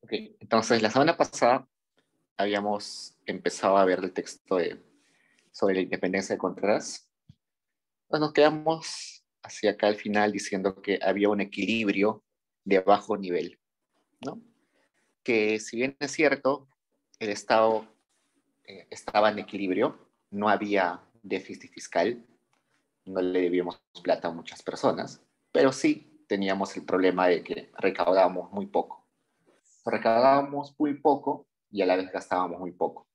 Ok, entonces, la semana pasada habíamos empezado a ver el texto sobre la independencia de Contreras. Pues nos quedamos hacia acá al final diciendo que había un equilibrio de bajo nivel, ¿no? Que si bien es cierto, el Estado estaba en equilibrio, no había déficit fiscal, no le debíamos plata a muchas personas, pero sí teníamos el problema de que recaudábamos muy poco. Recaudábamos muy poco y a la vez gastábamos muy poco.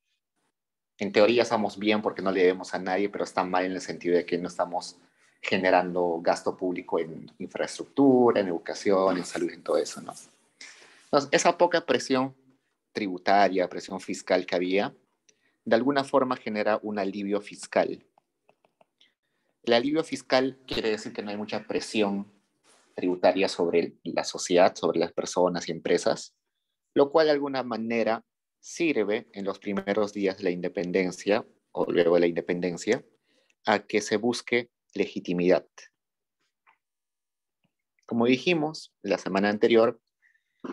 En teoría estamos bien porque no le debemos a nadie, pero está mal en el sentido de que no estamos generando gasto público en infraestructura, en educación, en salud, en todo eso, ¿no? Entonces, esa poca presión tributaria, presión fiscal que había, de alguna forma genera un alivio fiscal. El alivio fiscal quiere decir que no hay mucha presión tributaria sobre la sociedad, sobre las personas y empresas, lo cual de alguna manera sirve en los primeros días de la independencia o luego de la independencia a que se busque legitimidad. Como dijimos la semana anterior,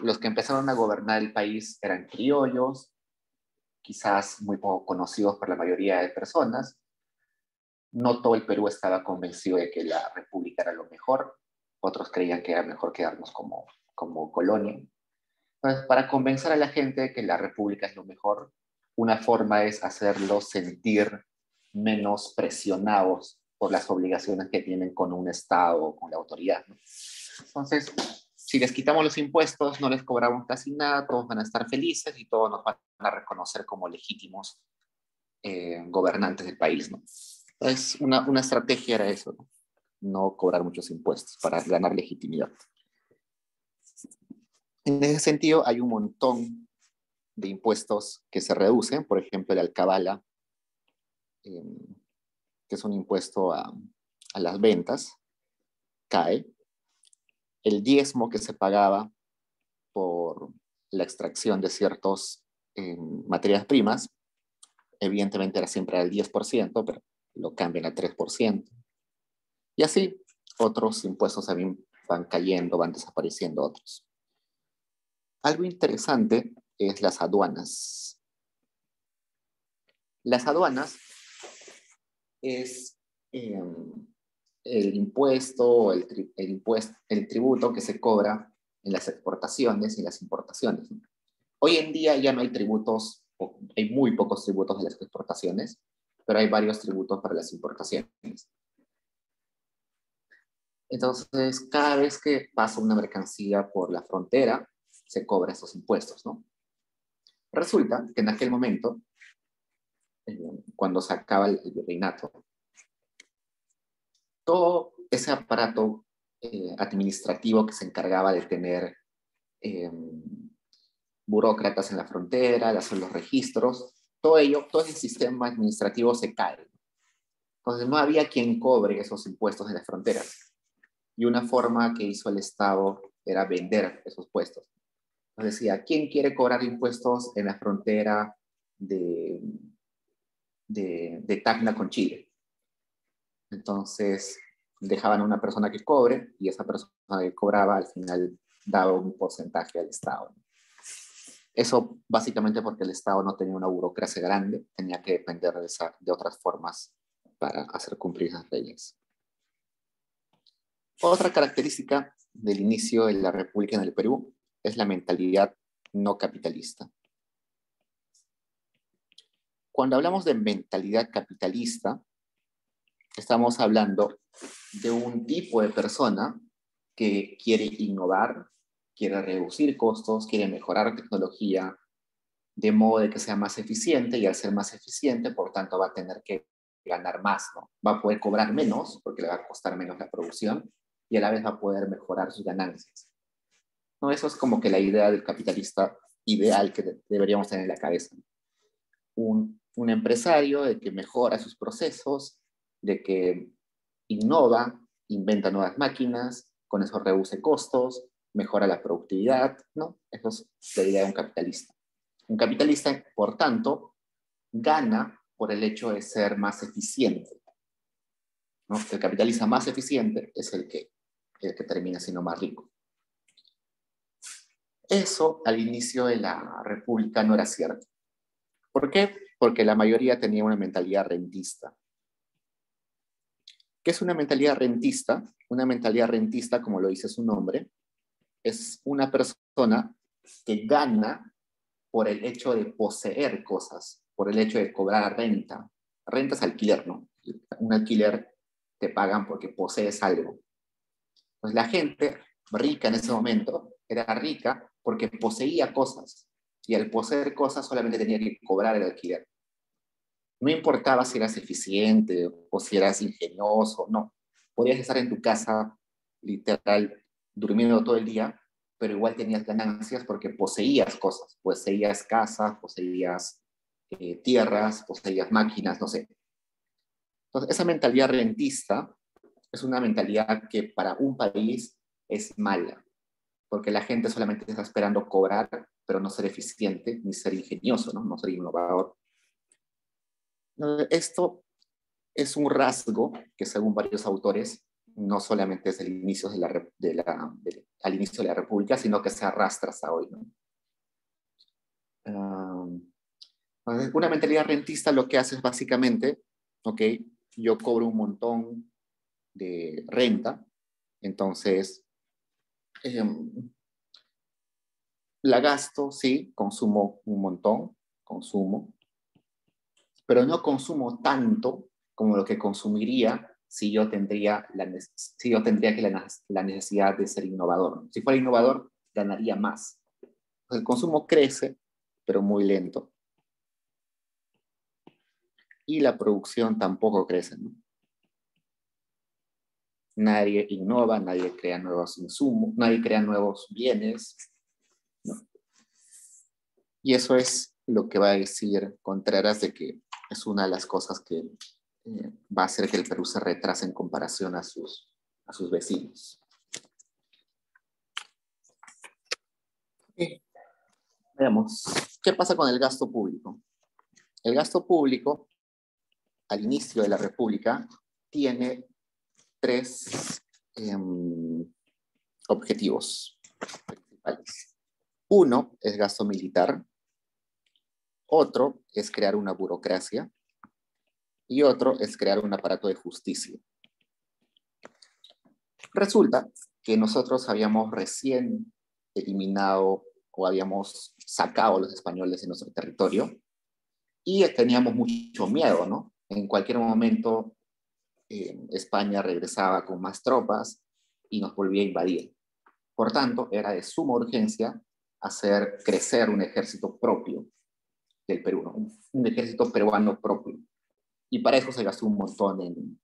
los que empezaron a gobernar el país eran criollos, quizás muy poco conocidos por la mayoría de personas. No todo el Perú estaba convencido de que la república era lo mejor, otros creían que era mejor quedarnos como colonia. Entonces, para convencer a la gente de que la república es lo mejor, una forma es hacerlos sentir menos presionados por las obligaciones que tienen con un Estado o con la autoridad, ¿no? Entonces, si les quitamos los impuestos, no les cobramos casi nada, todos van a estar felices y todos nos van a reconocer como legítimos gobernantes del país, ¿no? Entonces, una estrategia era eso, ¿no? No cobrar muchos impuestos para ganar legitimidad. En ese sentido, hay un montón de impuestos que se reducen, por ejemplo, el alcabala, que es un impuesto a las ventas, cae. El diezmo que se pagaba por la extracción de ciertas materias primas, evidentemente era siempre al 10%, pero lo cambian al 3%. Y así otros impuestos también van cayendo, van desapareciendo otros. Algo interesante es las aduanas. Las aduanas es el impuesto, el tributo que se cobra en las exportaciones y las importaciones. Hoy en día ya no hay tributos, hay muy pocos tributos de las exportaciones, pero hay varios tributos para las importaciones. Entonces, cada vez que pasa una mercancía por la frontera, se cobra esos impuestos, ¿no? Resulta que en aquel momento, cuando se acaba el virreinato, todo ese aparato administrativo que se encargaba de tener burócratas en la frontera, de hacer los registros, todo ello, todo ese sistema administrativo se cae. Entonces no había quien cobre esos impuestos en las fronteras. Y una forma que hizo el Estado era vender esos puestos. Entonces decía, ¿quién quiere cobrar impuestos en la frontera de Tacna con Chile? Entonces dejaban a una persona que cobre y esa persona que cobraba al final daba un porcentaje al Estado. Eso básicamente porque el Estado no tenía una burocracia grande, tenía que depender de otras formas para hacer cumplir esas leyes. Otra característica del inicio de la República en el Perú es la mentalidad no capitalista. Cuando hablamos de mentalidad capitalista, estamos hablando de un tipo de persona que quiere innovar, quiere reducir costos, quiere mejorar tecnología, de modo de que sea más eficiente, y al ser más eficiente, por tanto, va a tener que ganar más, ¿no? Va a poder cobrar menos, porque le va a costar menos la producción, y a la vez va a poder mejorar sus ganancias, ¿no? Eso es como que la idea del capitalista ideal que deberíamos tener en la cabeza. Un empresario de que mejora sus procesos, de que innova, inventa nuevas máquinas, con eso reduce costos, mejora la productividad, ¿no? Eso es la idea de un capitalista. Un capitalista, por tanto, gana por el hecho de ser más eficiente, ¿no? El capitalista más eficiente es el que termina siendo más rico. Eso al inicio de la República no era cierto. ¿Por qué? Porque la mayoría tenía una mentalidad rentista. ¿Qué es una mentalidad rentista? Una mentalidad rentista, como lo dice su nombre, es una persona que gana por el hecho de poseer cosas, por el hecho de cobrar renta. Renta es alquiler, ¿no? Un alquiler te pagan porque posees algo. Pues la gente rica en ese momento era rica porque poseía cosas. Y al poseer cosas solamente tenía que cobrar el alquiler. No importaba si eras eficiente o si eras ingenioso, no. Podías estar en tu casa, literal, durmiendo todo el día, pero igual tenías ganancias porque poseías cosas, poseías casas, poseías tierras, poseías máquinas, no sé. Entonces, esa mentalidad rentista es una mentalidad que para un país es mala, porque la gente solamente está esperando cobrar, pero no ser eficiente ni ser ingenioso, ¿no? No ser innovador. Esto es un rasgo que, según varios autores, no solamente es el inicio al inicio de la República, sino que se arrastra hasta hoy, ¿no? Una mentalidad rentista lo que hace es básicamente, ok, yo cobro un montón de renta, entonces eh, la gasto, sí, consumo un montón, consumo, pero no consumo tanto como lo que consumiría si yo tendría la necesidad de ser innovador. Si fuera innovador, ganaría más. El consumo crece, pero muy lento. Y la producción tampoco crece, ¿no? Nadie innova, nadie crea nuevos insumos, nadie crea nuevos bienes, ¿no? Y eso es lo que va a decir Contreras de que es una de las cosas que va a hacer que el Perú se retrase en comparación a sus vecinos. Veamos, ¿qué pasa con el gasto público? El gasto público, al inicio de la República, tiene tres objetivos principales. Uno es gasto militar, otro es crear una burocracia y otro es crear un aparato de justicia. Resulta que nosotros habíamos recién eliminado o habíamos sacado a los españoles de nuestro territorio y teníamos mucho miedo, ¿no? En cualquier momento España regresaba con más tropas y nos volvía a invadir. Por tanto, era de suma urgencia hacer crecer un ejército propio del Perú, ¿no? Un ejército peruano propio. Y para eso se gastó un montón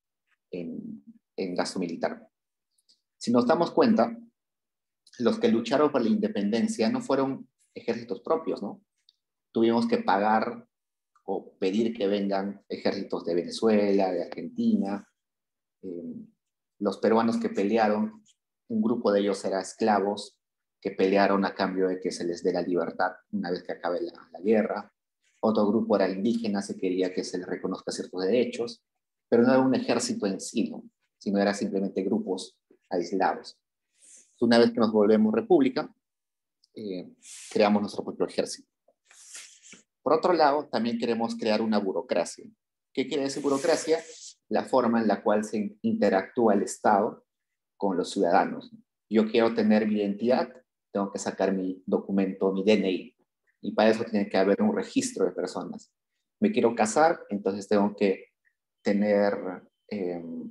en gasto militar. Si nos damos cuenta, los que lucharon por la independencia no fueron ejércitos propios, ¿no? Tuvimos que pagar o pedir que vengan ejércitos de Venezuela, de Argentina. Los peruanos que pelearon, un grupo de ellos era esclavos que pelearon a cambio de que se les dé la libertad una vez que acabe la guerra. Otro grupo era indígenas y quería que se les reconozca ciertos derechos, pero no era un ejército en sí, ¿no? Sino era simplemente grupos aislados. Una vez que nos volvemos república, creamos nuestro propio ejército. Por otro lado, también queremos crear una burocracia. ¿Qué quiere decir burocracia? La forma en la cual se interactúa el Estado con los ciudadanos. Yo quiero tener mi identidad, tengo que sacar mi documento, mi DNI, y para eso tiene que haber un registro de personas. Me quiero casar, entonces tengo que tener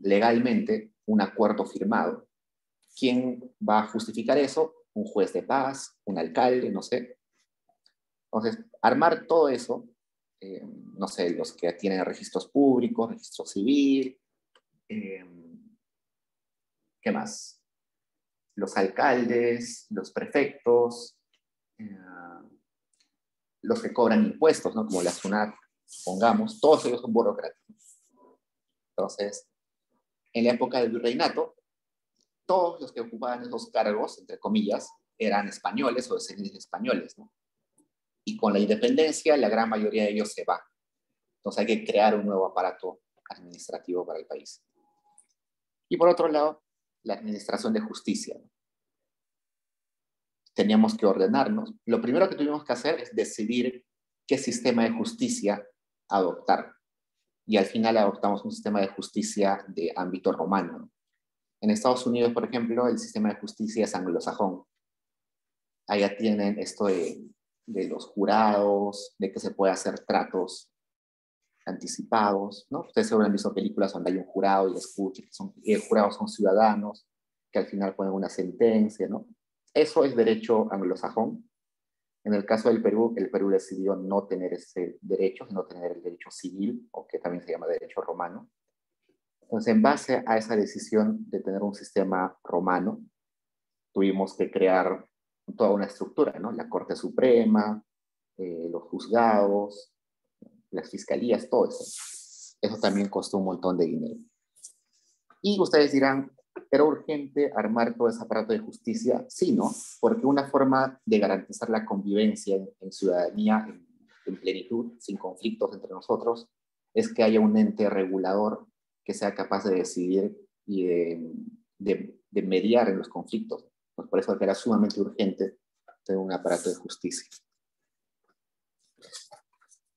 legalmente un acuerdo firmado. ¿Quién va a justificar eso? Un juez de paz, un alcalde, no sé. Entonces, armar todo eso, no sé, los que tienen registros públicos, registro civil, ¿qué más? Los alcaldes, los prefectos, los que cobran impuestos, ¿no? Como la SUNAT, pongamos, todos ellos son burocráticos. Entonces, en la época del virreinato, todos los que ocupaban esos cargos, entre comillas, eran españoles o descendientes españoles, ¿no? Y con la independencia, la gran mayoría de ellos se va. Entonces hay que crear un nuevo aparato administrativo para el país. Y por otro lado, la administración de justicia. teníamos que ordenarnos. Lo primero que tuvimos que hacer es decidir qué sistema de justicia adoptar. Y al final adoptamos un sistema de justicia de ámbito romano. En Estados Unidos, por ejemplo, el sistema de justicia es anglosajón. Allá tienen esto de los jurados, de que se puede hacer tratos anticipados, ¿no? Ustedes seguro han visto películas donde hay un jurado y escucha que el jurado son ciudadanos, que al final ponen una sentencia, ¿no? Eso es derecho anglosajón. En el caso del Perú, el Perú decidió no tener ese derecho, sino tener el derecho civil, o que también se llama derecho romano. Entonces, en base a esa decisión de tener un sistema romano, tuvimos que crear toda una estructura, ¿no? La Corte Suprema, los juzgados, las fiscalías, todo eso. Eso también costó un montón de dinero. Y ustedes dirán, ¿era urgente armar todo ese aparato de justicia? Sí, ¿no? Porque una forma de garantizar la convivencia en ciudadanía, en plenitud, sin conflictos entre nosotros, es que haya un ente regulador que sea capaz de decidir y de mediar en los conflictos. Pues por eso era sumamente urgente tener un aparato de justicia.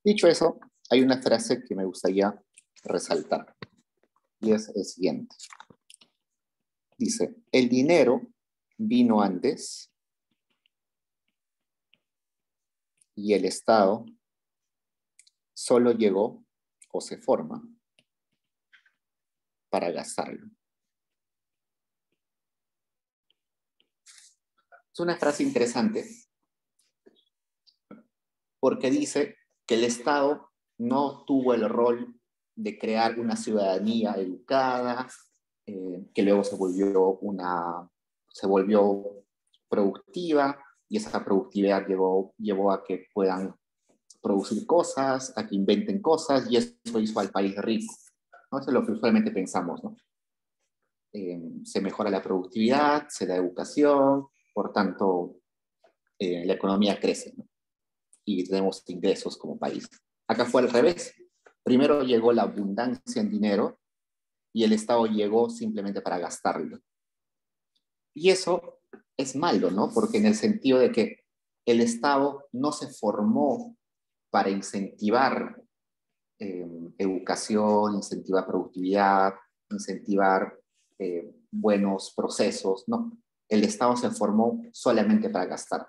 Dicho eso, hay una frase que me gustaría resaltar, y es el siguiente. Dice, el dinero vino antes y el Estado solo llegó o se forma para gastarlo. Es una frase interesante porque dice que el Estado no tuvo el rol de crear una ciudadanía educada, que luego se volvió productiva, y esa productividad llevó a que puedan producir cosas, a que inventen cosas, y eso hizo al país rico, ¿no? Eso es lo que usualmente pensamos, ¿no? Se mejora la productividad, se da educación, por tanto, la economía crece, ¿no? Y tenemos ingresos como país. Acá fue al revés. Primero llegó la abundancia en dinero y el Estado llegó simplemente para gastarlo. Y eso es malo, ¿no? Porque en el sentido de que el Estado no se formó para incentivar educación, incentivar productividad, incentivar buenos procesos, ¿no? El Estado se formó solamente para gastar.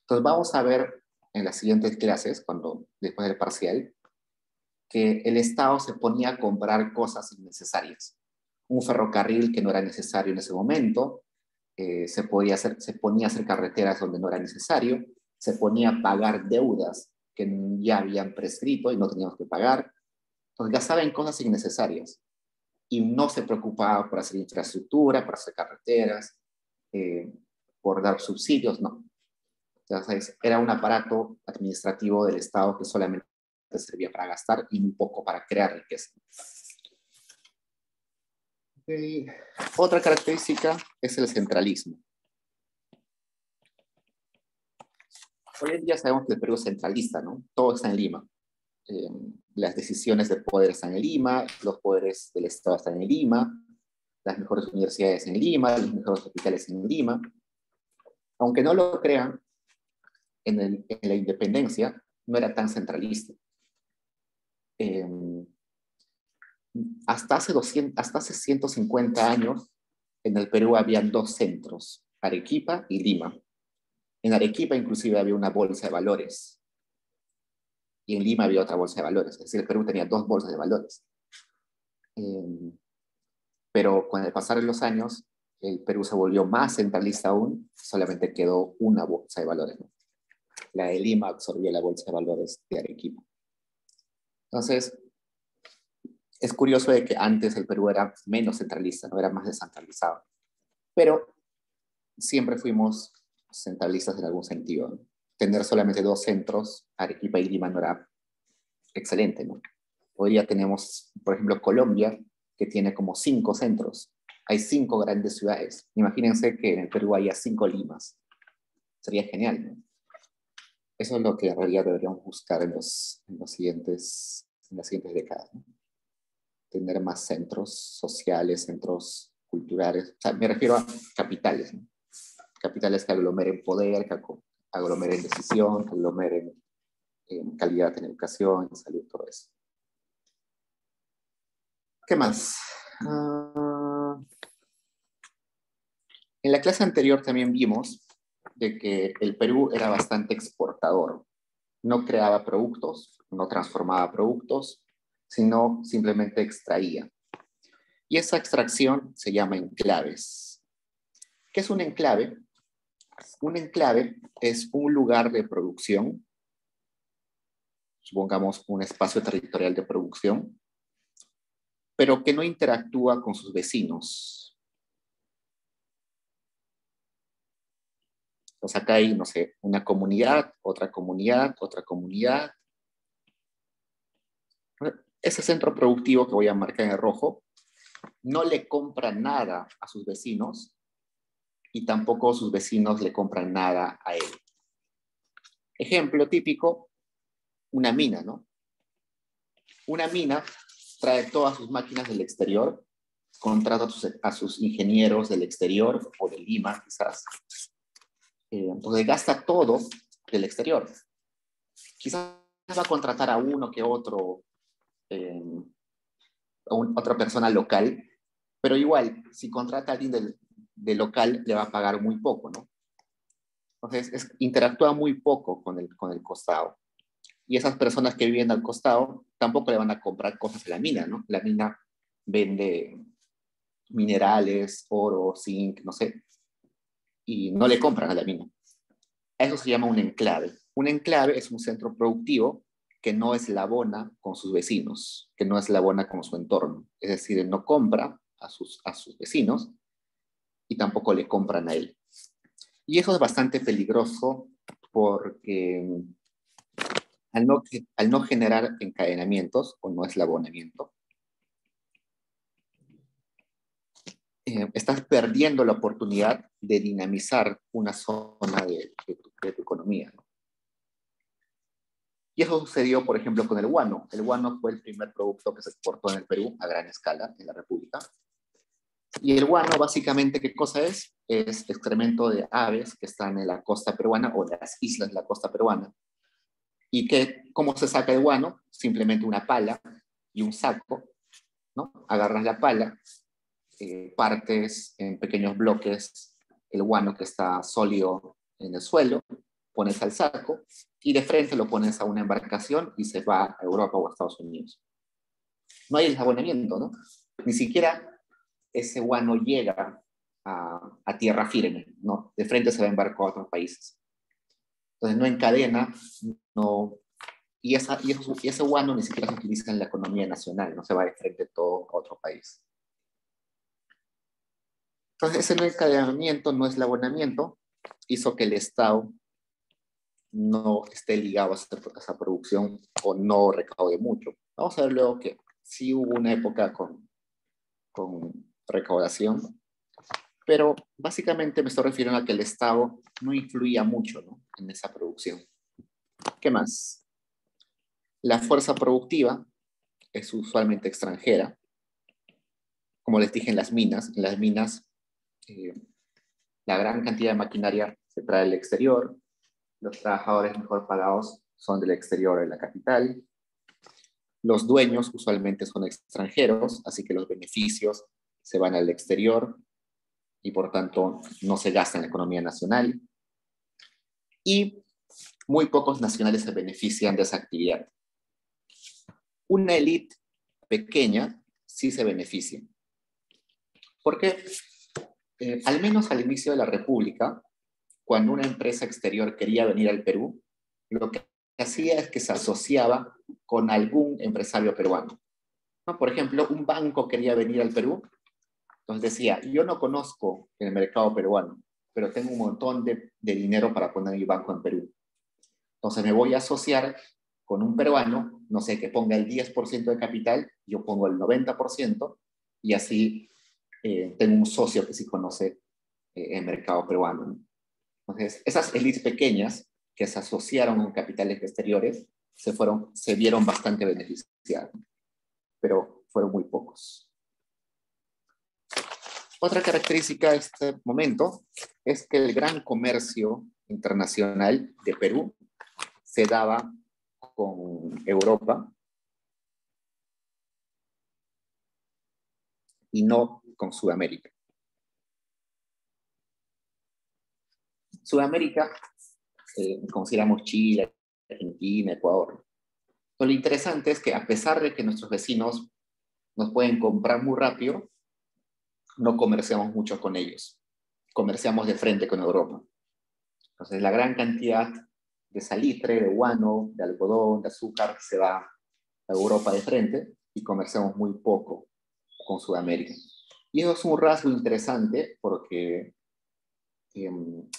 Entonces vamos a ver en las siguientes clases, después del parcial, que el Estado se ponía a comprar cosas innecesarias. Un ferrocarril que no era necesario en ese momento, se ponía a hacer carreteras donde no era necesario, se ponía a pagar deudas que ya habían prescrito y no teníamos que pagar. Entonces gastaba en cosas innecesarias y no se preocupaba por hacer infraestructura, por hacer carreteras, por dar subsidios, no. Entonces era un aparato administrativo del Estado que solamente servía para gastar y muy poco para crear riqueza. Otra característica es el centralismo. Hoy en día sabemos que el Perú es centralista, ¿no? Todo está en Lima. Las decisiones de poder están en Lima, los poderes del Estado están en Lima, las mejores universidades en Lima, los mejores hospitales en Lima. Aunque no lo crean, en la independencia no era tan centralista. Hasta hace 150 años, en el Perú habían dos centros, Arequipa y Lima. En Arequipa inclusive había una bolsa de valores y en Lima había otra bolsa de valores. Es decir, el Perú tenía dos bolsas de valores. Pero con el pasar de los años, el Perú se volvió más centralista aún, solamente quedó una bolsa de valores, ¿no? La de Lima absorbió la bolsa de valores de Arequipa. Entonces, es curioso de que antes el Perú era menos centralista, no era más descentralizado. Pero siempre fuimos centralistas en algún sentido, ¿no? Tener solamente dos centros, Arequipa y Lima, no era excelente, ¿no? Hoy ya tenemos, por ejemplo, Colombia, que tiene como 5 centros. Hay 5 grandes ciudades. Imagínense que en el Perú haya 5 Limas. Sería genial, ¿no? Eso es lo que en realidad deberíamos buscar en las siguientes décadas, ¿no? Tener más centros sociales, centros culturales. O sea, me refiero a capitales, ¿no? capitales que aglomeren poder, que aglomeren decisión, que aglomeren calidad en educación, en salud, todo eso. ¿Qué más? En la clase anterior también vimos de que el Perú era bastante exportador. No creaba productos, no transformaba productos, sino simplemente extraía. Y esa extracción se llama enclaves. ¿Qué es un enclave? Un enclave es un lugar de producción, supongamos un espacio territorial de producción, pero que no interactúa con sus vecinos. Entonces acá hay, no sé, una comunidad, otra comunidad, otra comunidad. Ese centro productivo que voy a marcar en rojo no le compra nada a sus vecinos y tampoco sus vecinos le compran nada a él. Ejemplo típico, una mina, ¿no? Una mina trae todas sus máquinas del exterior, contrata a sus ingenieros del exterior o de Lima, quizás. Entonces gasta todo del exterior. Quizás va a contratar a uno que otro, otra persona local, pero igual, si contrata a alguien del local, le va a pagar muy poco, ¿no? Entonces, interactúa muy poco con el costado. Y esas personas que viven al costado tampoco le van a comprar cosas de la mina, ¿no? La mina vende minerales, oro, zinc, no sé, y no le compran a la mina. Eso se llama un enclave. Un enclave es un centro productivo que no eslabona con sus vecinos, que no eslabona con su entorno. Es decir, no compra a sus vecinos y tampoco le compran a él. Y eso es bastante peligroso porque al no generar encadenamientos o no eslabonamiento, estás perdiendo la oportunidad de dinamizar una zona de tu economía, ¿no? Y eso sucedió, por ejemplo, con el guano. El guano fue el primer producto que se exportó en el Perú a gran escala en la República. Y el guano, básicamente, ¿qué cosa es? Es excremento de aves que están en la costa peruana o en las islas de la costa peruana. ¿Y cómo se saca el guano? Simplemente una pala y un saco, ¿no? Agarras la pala, partes en pequeños bloques el guano que está sólido en el suelo, pones al saco y de frente lo pones a una embarcación y se va a Europa o a Estados Unidos. No hay eslabonamiento, ¿no? Ni siquiera ese guano llega a tierra firme, ¿no? De frente se va en barco a otros países. Entonces no encadena, no, y ese guano ni siquiera se utiliza en la economía nacional, no se va de frente todo a otro país. Entonces ese no encadenamiento, no eslabonamiento, hizo que el Estado no esté ligado a esa producción o no recaude mucho. Vamos a ver luego que sí hubo una época con recaudación, pero básicamente me estoy refiriendo a que el Estado no influía mucho, ¿no?, en esa producción. ¿Qué más? La fuerza productiva es usualmente extranjera. Como les dije, en las minas, la gran cantidad de maquinaria se trae del exterior, los trabajadores mejor pagados son del exterior de la capital, los dueños usualmente son extranjeros, así que los beneficios se van al exterior y por tanto no se gasta en la economía nacional. Y muy pocos nacionales se benefician de esa actividad. Una élite pequeña sí se beneficia. Porque al menos al inicio de la República, cuando una empresa exterior quería venir al Perú, lo que hacía es que se asociaba con algún empresario peruano, ¿no? Por ejemplo, un banco quería venir al Perú, entonces decía, yo no conozco el mercado peruano, pero tengo un montón de dinero para poner mi banco en Perú. Entonces me voy a asociar con un peruano, no sé, que ponga el 10% de capital, yo pongo el 90%, y así tengo un socio que sí conoce el mercado peruano, ¿no? Entonces, esas élites pequeñas que se asociaron con capitales exteriores se vieron bastante beneficiadas, pero fueron muy pocos. Otra característica de este momento es que el gran comercio internacional de Perú se daba con Europa y no con Sudamérica. Sudamérica, consideramos Chile, Argentina, Ecuador. Pero lo interesante es que a pesar de que nuestros vecinos nos pueden comprar muy rápido, no comerciamos mucho con ellos. Comerciamos de frente con Europa. Entonces, la gran cantidad de salitre, de guano, de algodón, de azúcar se va a Europa de frente y comerciamos muy poco con Sudamérica. Y eso es un rasgo interesante porque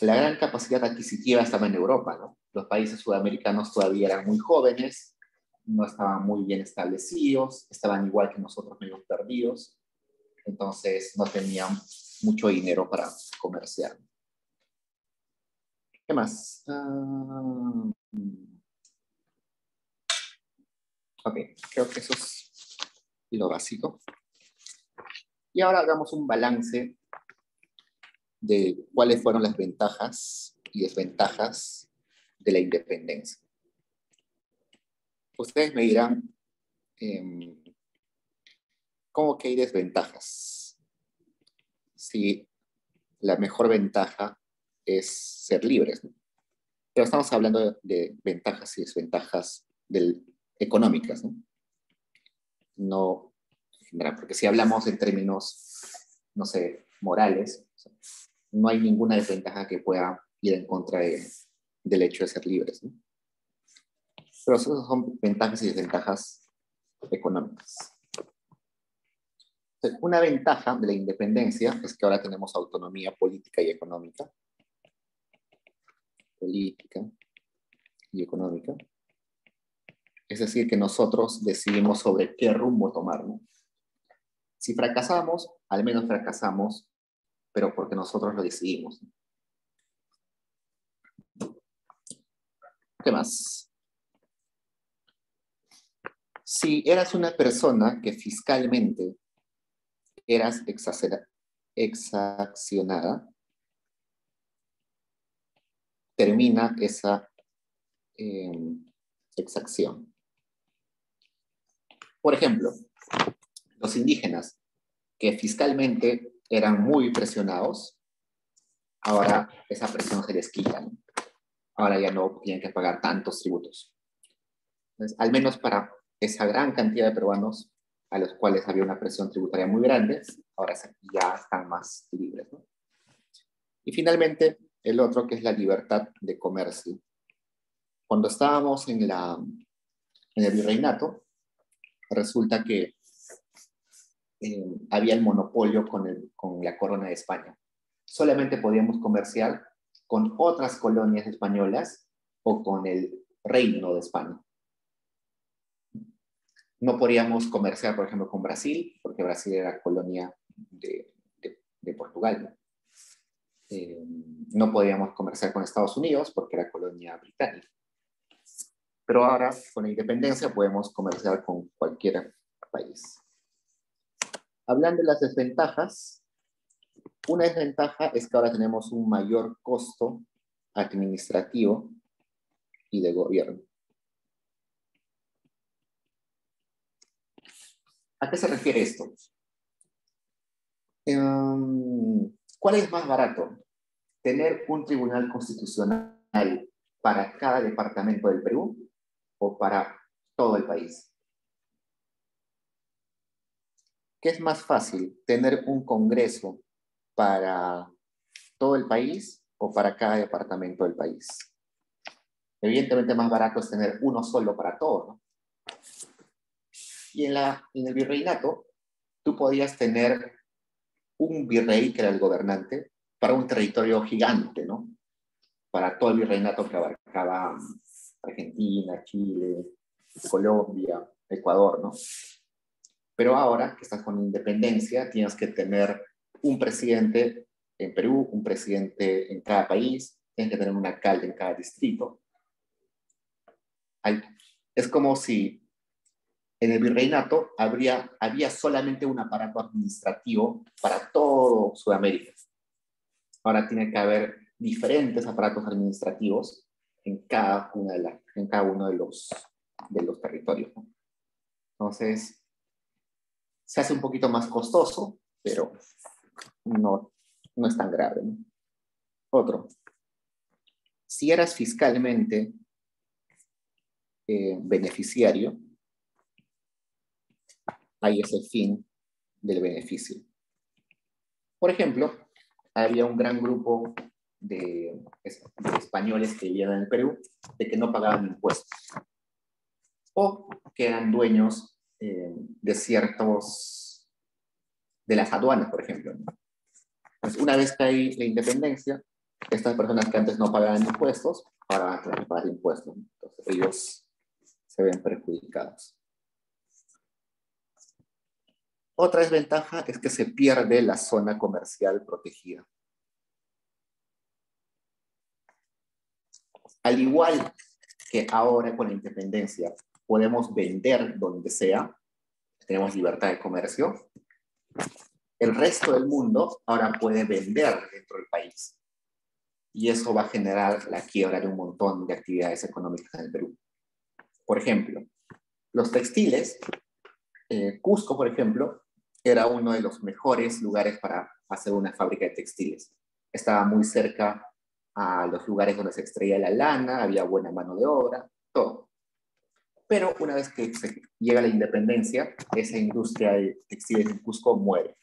la gran capacidad adquisitiva estaba en Europa, ¿no? Los países sudamericanos todavía eran muy jóvenes, no estaban muy bien establecidos, estaban igual que nosotros medio perdidos, entonces no tenían mucho dinero para comerciar. ¿Qué más? Ok, creo que eso es lo básico. Y ahora hagamos un balance de cuáles fueron las ventajas y desventajas de la independencia. Ustedes me dirán, ¿cómo que hay desventajas? Si la mejor ventaja es ser libres, ¿no? Pero estamos hablando de ventajas y desventajas económicas, ¿no? No en general, porque si hablamos en términos, no sé, morales, o sea, no hay ninguna desventaja que pueda ir en contra del hecho de ser libres, ¿no? Pero esos son ventajas y desventajas económicas. Entonces, una ventaja de la independencia es que ahora tenemos autonomía política y económica. Política y económica. Es decir, que nosotros decidimos sobre qué rumbo tomar, ¿no? Si fracasamos, al menos fracasamos, pero porque nosotros lo decidimos. ¿Qué más? Si eras una persona que fiscalmente eras exaccionada, termina esa exacción. Por ejemplo, los indígenas que fiscalmente eran muy presionados, ahora esa presión se les quita, ¿no? Ahora ya no tienen que pagar tantos tributos. Entonces, al menos para esa gran cantidad de peruanos a los cuales había una presión tributaria muy grande, ahora ya están más libres, ¿no? Y finalmente, el otro que es la libertad de comercio. Cuando estábamos en el virreinato, resulta que había el monopolio con la corona de España. Solamente podíamos comerciar con otras colonias españolas o con el reino de España. No podíamos comerciar, por ejemplo, con Brasil, porque Brasil era colonia de Portugal, ¿no? No podíamos comerciar con Estados Unidos porque era colonia británica. Pero ahora, con la independencia, podemos comerciar con cualquier país. Hablando de las desventajas, una desventaja es que ahora tenemos un mayor costo administrativo y de gobierno. ¿A qué se refiere esto? ¿Cuál es más barato? ¿Tener un tribunal constitucional para cada departamento del Perú o para todo el país? ¿Qué es más fácil? ¿Tener un congreso para todo el país o para cada departamento del país? Evidentemente más barato es tener uno solo para todo, ¿no? Y en el virreinato, tú podías tener un virrey, que era el gobernante, para un territorio gigante, ¿no? Para todo el virreinato que abarcaba Argentina, Chile, Colombia, Ecuador, ¿no? Pero ahora que estás con independencia, tienes que tener un presidente en Perú, un presidente en cada país, tienes que tener un alcalde en cada distrito. Es como si en el virreinato había solamente un aparato administrativo para todo Sudamérica. Ahora tiene que haber diferentes aparatos administrativos en en cada uno de los territorios, ¿no? Entonces, se hace un poquito más costoso, pero no, no es tan grave, ¿no? Otro, si eras fiscalmente beneficiario, ahí es el fin del beneficio. Por ejemplo, había un gran grupo de españoles que vivían en el Perú de que no pagaban impuestos o que eran dueños de las aduanas, por ejemplo, ¿no? Pues una vez que hay la independencia, estas personas que antes no pagaban impuestos, ahora van a tener que pagar impuestos, ¿no? Entonces ellos se ven perjudicados. Otra desventaja es que se pierde la zona comercial protegida. Al igual que ahora con la independencia podemos vender donde sea, tenemos libertad de comercio, el resto del mundo ahora puede vender dentro del país. Y eso va a generar la quiebra de un montón de actividades económicas en el Perú. Por ejemplo, los textiles, Cusco, por ejemplo, era uno de los mejores lugares para hacer una fábrica de textiles. Estaba muy cerca a los lugares donde se extraía la lana, había buena mano de obra, todo. Pero una vez que llega la independencia, esa industria de textiles en Cusco muere.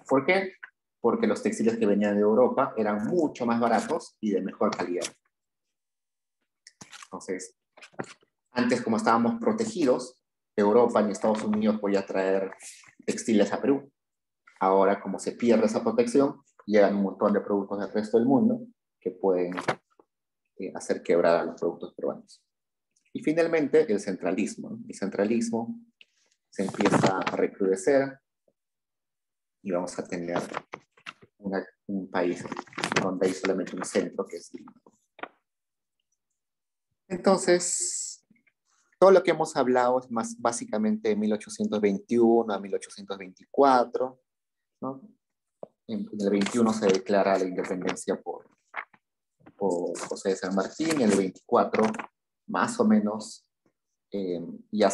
¿Por qué? Porque los textiles que venían de Europa eran mucho más baratos y de mejor calidad. Entonces, antes como estábamos protegidos, Europa y Estados Unidos podía traer textiles a Perú. Ahora, como se pierde esa protección, llegan un montón de productos del resto del mundo que pueden hacer quebrar a los productos peruanos. Y finalmente, el centralismo, ¿no? El centralismo se empieza a recrudecer y vamos a tener un país donde hay solamente un centro, que es Lima. Entonces, todo lo que hemos hablado es más básicamente de 1821 a 1824, ¿no? En el 21 se declara la independencia por José de San Martín, en el 24 más o menos ya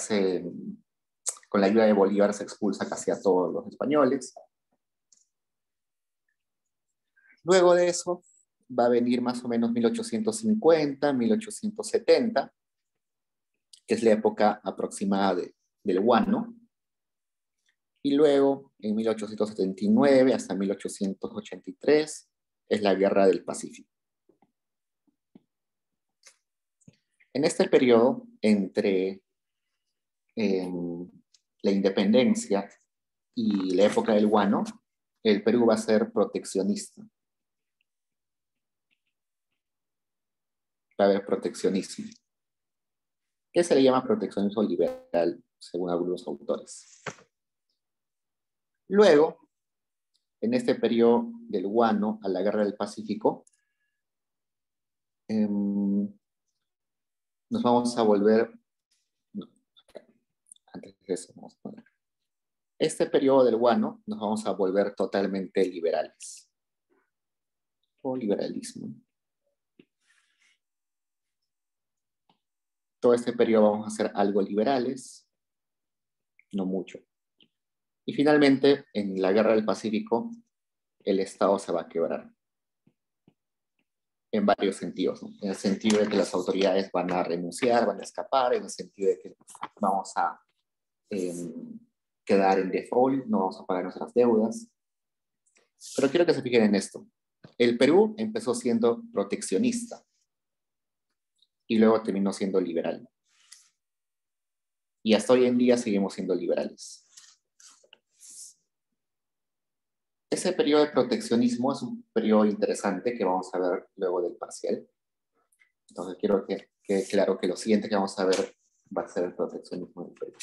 con la ayuda de Bolívar se expulsa casi a todos los españoles. Luego de eso va a venir más o menos 1850, 1870, que es la época aproximada del guano. Y luego, en 1879 hasta 1883, es la Guerra del Pacífico. En este periodo, entre la independencia y la época del guano, el Perú va a ser proteccionista. Va a haber proteccionismo. ¿Qué se le llama proteccionismo liberal, según algunos autores? Luego, en este periodo del guano a la Guerra del Pacífico, nos vamos a volver, no, antes de eso, vamos a poner, este periodo del guano nos vamos a volver totalmente liberales, o liberalismo. Todo este periodo vamos a ser algo liberales, no mucho. Y finalmente, en la Guerra del Pacífico, el Estado se va a quebrar. En varios sentidos, ¿no? En el sentido de que las autoridades van a renunciar, van a escapar, en el sentido de que vamos a quedar en default, no vamos a pagar nuestras deudas. Pero quiero que se fijen en esto. El Perú empezó siendo proteccionista y luego terminó siendo liberal. Y hasta hoy en día seguimos siendo liberales. Ese periodo de proteccionismo es un periodo interesante que vamos a ver luego del parcial. Entonces quiero que quede claro que lo siguiente que vamos a ver va a ser el proteccionismo del Perú.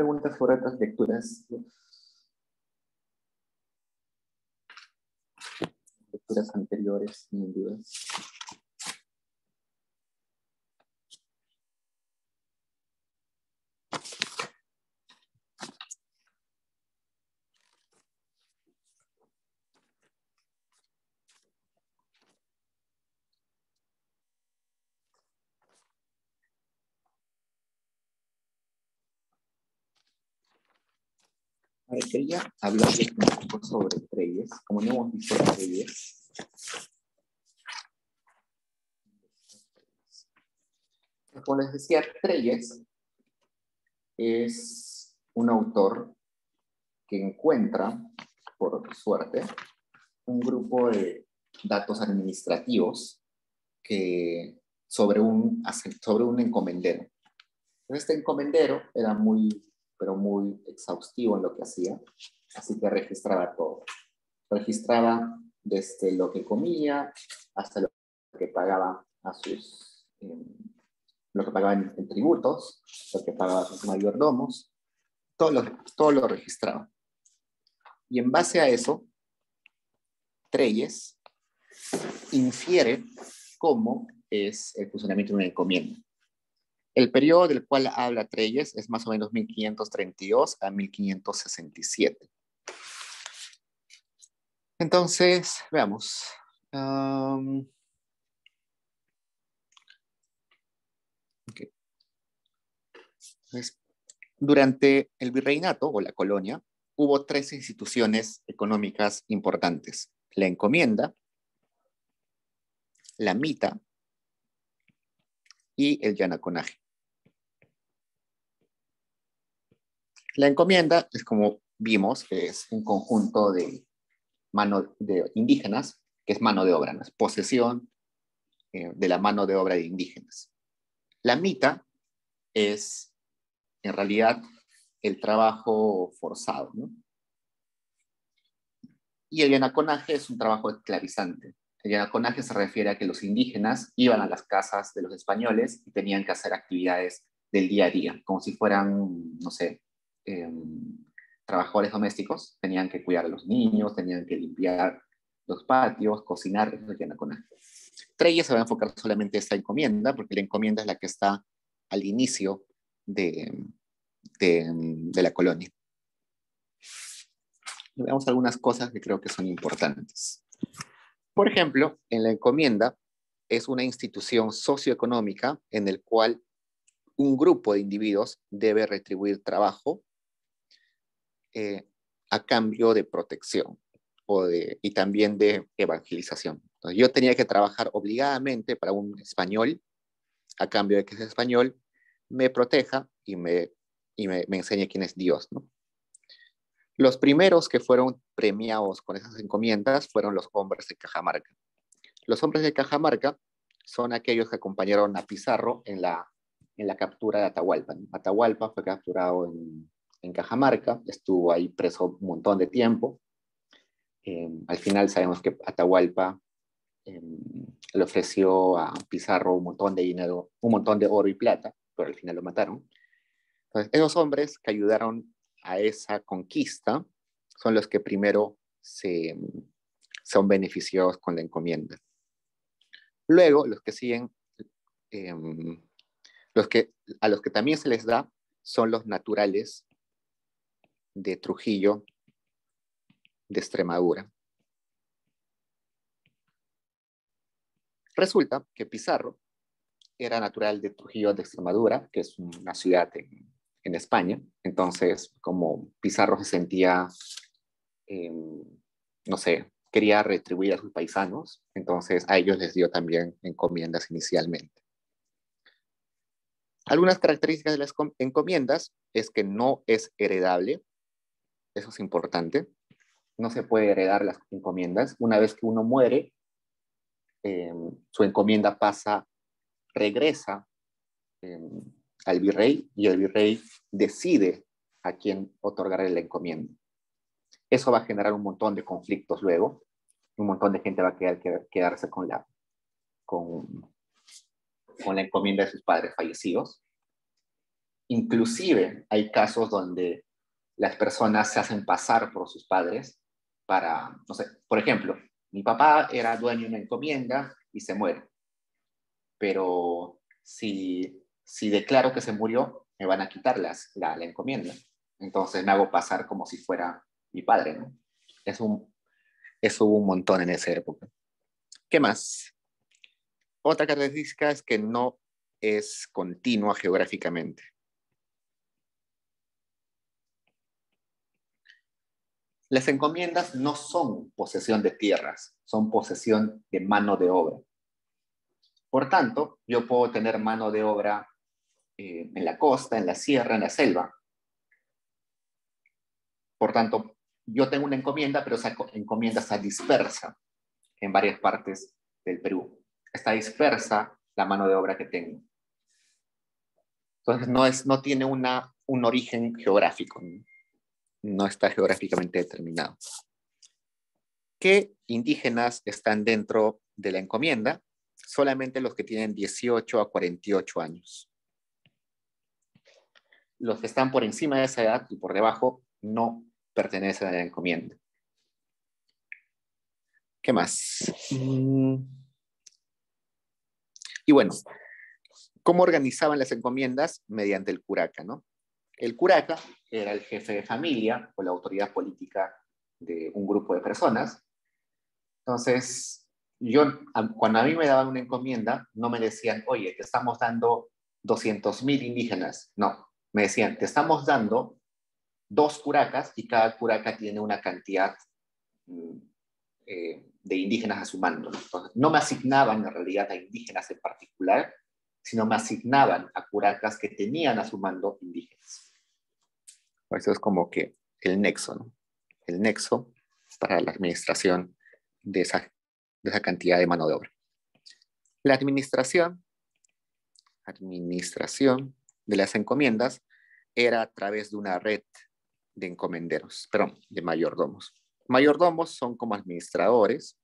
preguntas sobre otras lecturas? Lecturas anteriores, sin dudas. A ver, quería hablarles un poco sobre Trelles. Como no hemos visto Trelles, como les decía, Trelles es un autor que encuentra, por suerte, un grupo de datos administrativos sobre un encomendero. Este encomendero era pero muy exhaustivo en lo que hacía, así que registraba todo. Registraba desde lo que comía hasta lo que pagaba lo que pagaba en tributos, lo que pagaba a sus mayordomos, todo lo registraba. Y en base a eso, Trelles infiere cómo es el funcionamiento de una encomienda. El periodo del cual habla Trelles es más o menos 1532 a 1567. Entonces, veamos. Okay. Durante el virreinato o la colonia, hubo tres instituciones económicas importantes: la encomienda, la mita y el yanaconaje. La encomienda es, como vimos, es un conjunto de indígenas, que es mano de obra, ¿no? Es posesión de la mano de obra de indígenas. La mita es, en realidad, el trabajo forzado, ¿no? Y el yanaconaje es un trabajo esclavizante. El yanaconaje se refiere a que los indígenas iban a las casas de los españoles y tenían que hacer actividades del día a día, como si fueran, no sé, trabajadores domésticos. Tenían que cuidar a los niños, tenían que limpiar los patios, cocinar. Eso es el yanaconaje. Trelles se va a enfocar solamente en esta encomienda, porque la encomienda es la que está al inicio de la colonia. Veamos algunas cosas que creo que son importantes. Por ejemplo, en la encomienda es una institución socioeconómica en el cual un grupo de individuos debe retribuir trabajo a cambio de protección y también de evangelización. Entonces, yo tenía que trabajar obligadamente para un español a cambio de que ese español me proteja y me enseñe quién es Dios, ¿no? Los primeros que fueron premiados con esas encomiendas fueron los hombres de Cajamarca. Los hombres de Cajamarca son aquellos que acompañaron a Pizarro en la captura de Atahualpa. Atahualpa fue capturado en Cajamarca, estuvo ahí preso un montón de tiempo. Al final sabemos que Atahualpa le ofreció a Pizarro un montón de dinero, un montón de oro y plata, pero al final lo mataron. Entonces, esos hombres que ayudaron a esa conquista son los que primero son beneficiados con la encomienda. Luego, los que siguen, a los que también se les da son los naturales de Trujillo, de Extremadura. Resulta que Pizarro era natural de Trujillo de Extremadura, que es una ciudad en España. Entonces, como Pizarro se sentía, no sé, quería retribuir a sus paisanos, entonces a ellos les dio también encomiendas inicialmente. Algunas características de las encomiendas es que no es heredable, eso es importante. No se puede heredar las encomiendas. Una vez que uno muere, su encomienda regresa al virrey, y el virrey decide a quién otorgarle la encomienda. Eso va a generar un montón de conflictos luego. Un montón de gente va a quedarse con la encomienda de sus padres fallecidos. Inclusive hay casos donde las personas se hacen pasar por sus padres para, no sé, por ejemplo, mi papá era dueño de una encomienda y se muere, pero si declaro que se murió, me van a quitar la encomienda. Entonces me hago pasar como si fuera mi padre, ¿no? Es un, Eso hubo un montón en esa época. ¿Qué más? Otra característica es que no es continua geográficamente. Las encomiendas no son posesión de tierras, son posesión de mano de obra. Por tanto, yo puedo tener mano de obra en la costa, en la sierra, en la selva. Por tanto, yo tengo una encomienda, pero esa encomienda está dispersa en varias partes del Perú. Está dispersa la mano de obra que tengo. Entonces, no tiene un origen geográfico, no está geográficamente determinado. ¿Qué indígenas están dentro de la encomienda? Solamente los que tienen 18 a 48 años. Los que están por encima de esa edad y por debajo no pertenecen a la encomienda. ¿Qué más? Y bueno, ¿cómo organizaban las encomiendas? Mediante el curaca, ¿no? El curaca era el jefe de familia o la autoridad política de un grupo de personas. Entonces, cuando a mí me daban una encomienda, no me decían, oye, te estamos dando 200.000 indígenas. No, me decían, te estamos dando 2 curacas y cada curaca tiene una cantidad de indígenas a su mando. Entonces, no me asignaban en realidad a indígenas en particular, sino me asignaban a curacas que tenían a su mando indígenas. Eso es como que el nexo, ¿no? El nexo para la administración de esa cantidad de mano de obra. La administración de las encomiendas era a través de una red de encomenderos, perdón, de mayordomos. Mayordomos son como administradores.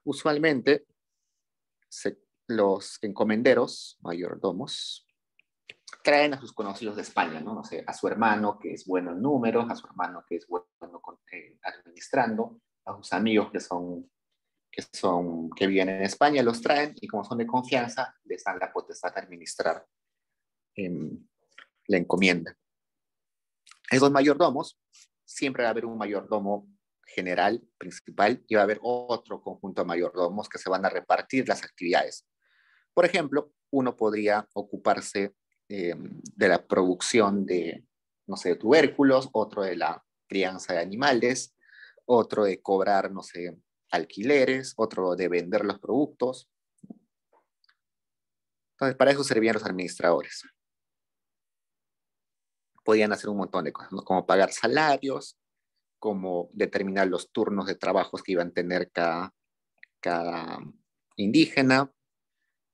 Usualmente los encomenderos, mayordomos, traen a sus conocidos de España, ¿no? No sé, a su hermano que es bueno en números, a su hermano que es bueno administrando, a sus amigos que viven en España, los traen y como son de confianza, les dan la potestad de administrar la encomienda. Esos mayordomos, siempre va a haber un mayordomo general, principal, y va a haber otro conjunto de mayordomos que se van a repartir las actividades. Por ejemplo, uno podría ocuparse de la producción de, no sé, de tubérculos, otro de la crianza de animales, otro de cobrar, no sé, alquileres, otro de vender los productos. Entonces, para eso servían los administradores. Podían hacer un montón de cosas, ¿no? Como pagar salarios, como determinar los turnos de trabajos que iban a tener cada indígena,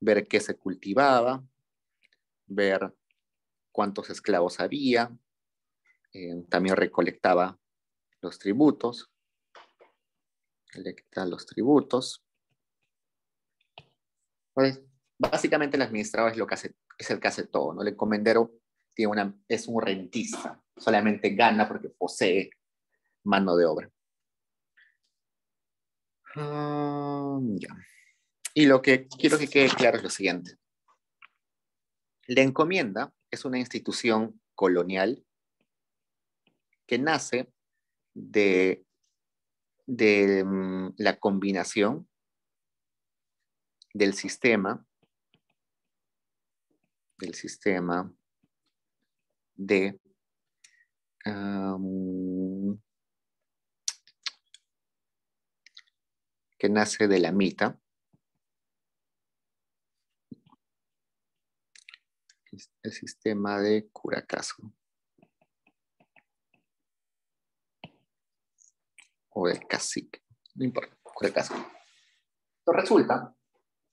ver qué se cultivaba, ver cuántos esclavos había, también recolectaba los tributos, Pues, básicamente el administrador es lo que hace, es el que hace todo, ¿no? El encomendero es un rentista, solamente gana porque posee mano de obra. Ya. Y lo que quiero que quede claro es lo siguiente. La encomienda es una institución colonial que nace de la combinación del sistema de que nace de la mita, el sistema de curacazo o del cacique, no importa, curacazo. Entonces resulta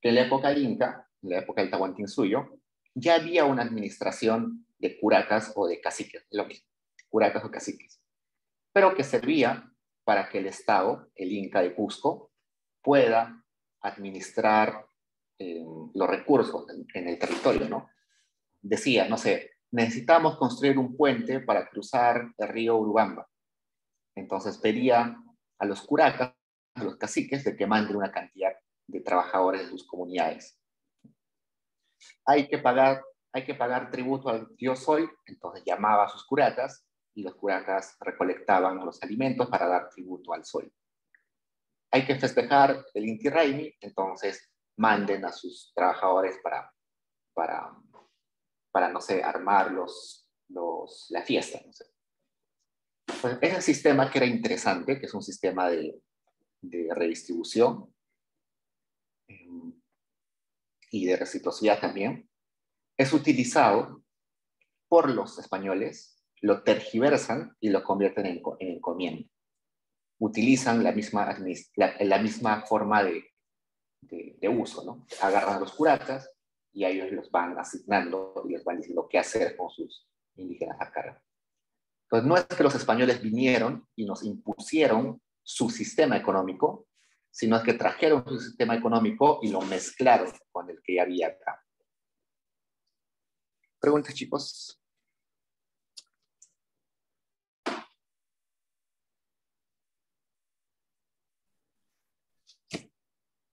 que en la época inca, en la época del Tahuantinsuyo, ya había una administración de curacas o de caciques, lo mismo, curacas o caciques, pero que servía para que el Estado, el Inca de Cusco, pueda administrar los recursos en el territorio, ¿no? Decía, no sé, necesitamos construir un puente para cruzar el río Urubamba. Entonces pedía a los curacas, a los caciques, de que manden una cantidad de trabajadores de sus comunidades. Hay que pagar tributo al dios Sol, entonces llamaba a sus curacas y los curacas recolectaban los alimentos para dar tributo al Sol. Hay que festejar el Inti Raymi, entonces manden a sus trabajadores para no sé, armar la fiesta. No sé. Pues ese sistema que era interesante, que es un sistema de redistribución y de reciprocidad también, es utilizado por los españoles, lo tergiversan y lo convierten en encomienda. Utilizan la misma forma de uso, ¿no? Agarran a los curacas y a ellos los van asignando y les van diciendo qué hacer con sus indígenas a cargo. Entonces, no es que los españoles vinieron y nos impusieron su sistema económico, sino es que trajeron su sistema económico y lo mezclaron con el que ya había acá. Preguntas, chicos.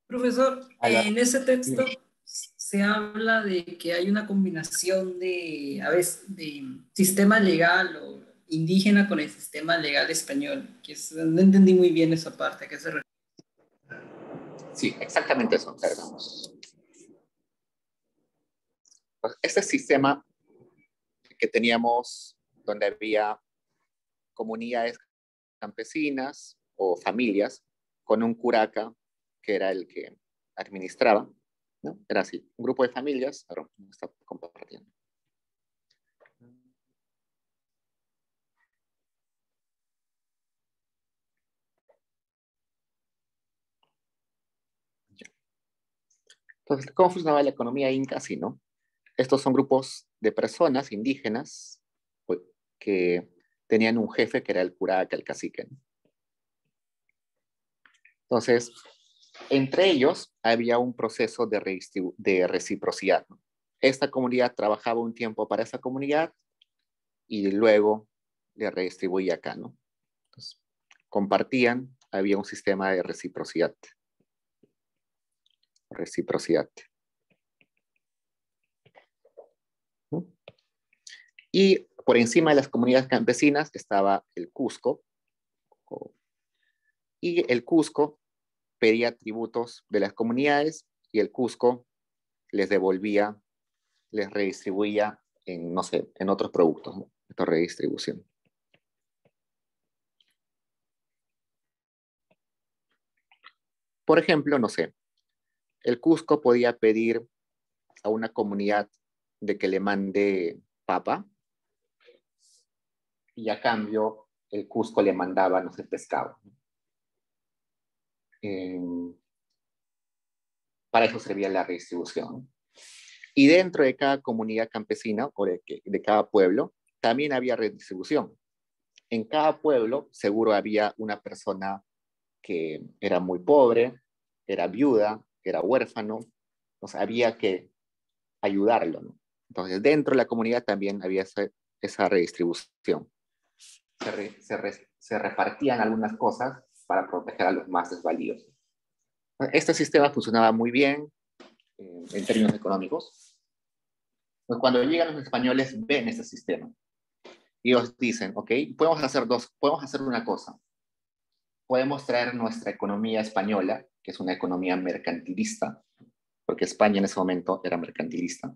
Profesor, en ese texto se habla de que hay una combinación de, a veces, de sistema legal o indígena con el sistema legal español, no entendí muy bien esa parte, ¿a qué se refiere? Sí, exactamente eso. Este sistema que teníamos donde había comunidades campesinas o familias con un curaca que era el que administraba, ¿no? Era así, un grupo de familias, ahora me está compartiendo. Ya. Entonces, ¿cómo funcionaba la economía inca? Así, ¿no? Estos son grupos de personas indígenas pues, que tenían un jefe que era el curaca, el cacique, ¿no? Entonces, entre ellos había un proceso de reciprocidad, ¿no? Esta comunidad trabajaba un tiempo para esa comunidad y luego le redistribuía acá, ¿no? Entonces, compartían, había un sistema de reciprocidad. Reciprocidad. ¿No? Y por encima de las comunidades campesinas estaba el Cusco, y el Cusco pedía tributos de las comunidades y el Cusco les devolvía, les redistribuía en, no sé, en otros productos, ¿no? Esta redistribución. Por ejemplo, no sé, el Cusco podía pedir a una comunidad de que le mande papa y a cambio el Cusco le mandaba, no sé, pescado. Para eso servía la redistribución. Y dentro de cada comunidad campesina o de cada pueblo, también había redistribución. En cada pueblo seguro había una persona que era muy pobre, era viuda, era huérfano, entonces había que ayudarlo, ¿no? Entonces dentro de la comunidad también había esa redistribución. Se repartían algunas cosas para proteger a los más desvalidos. Este sistema funcionaba muy bien en términos económicos. Pues cuando llegan los españoles ven ese sistema y ellos dicen, ok, podemos hacer una cosa. Podemos traer nuestra economía española, que es una economía mercantilista, porque España en ese momento era mercantilista,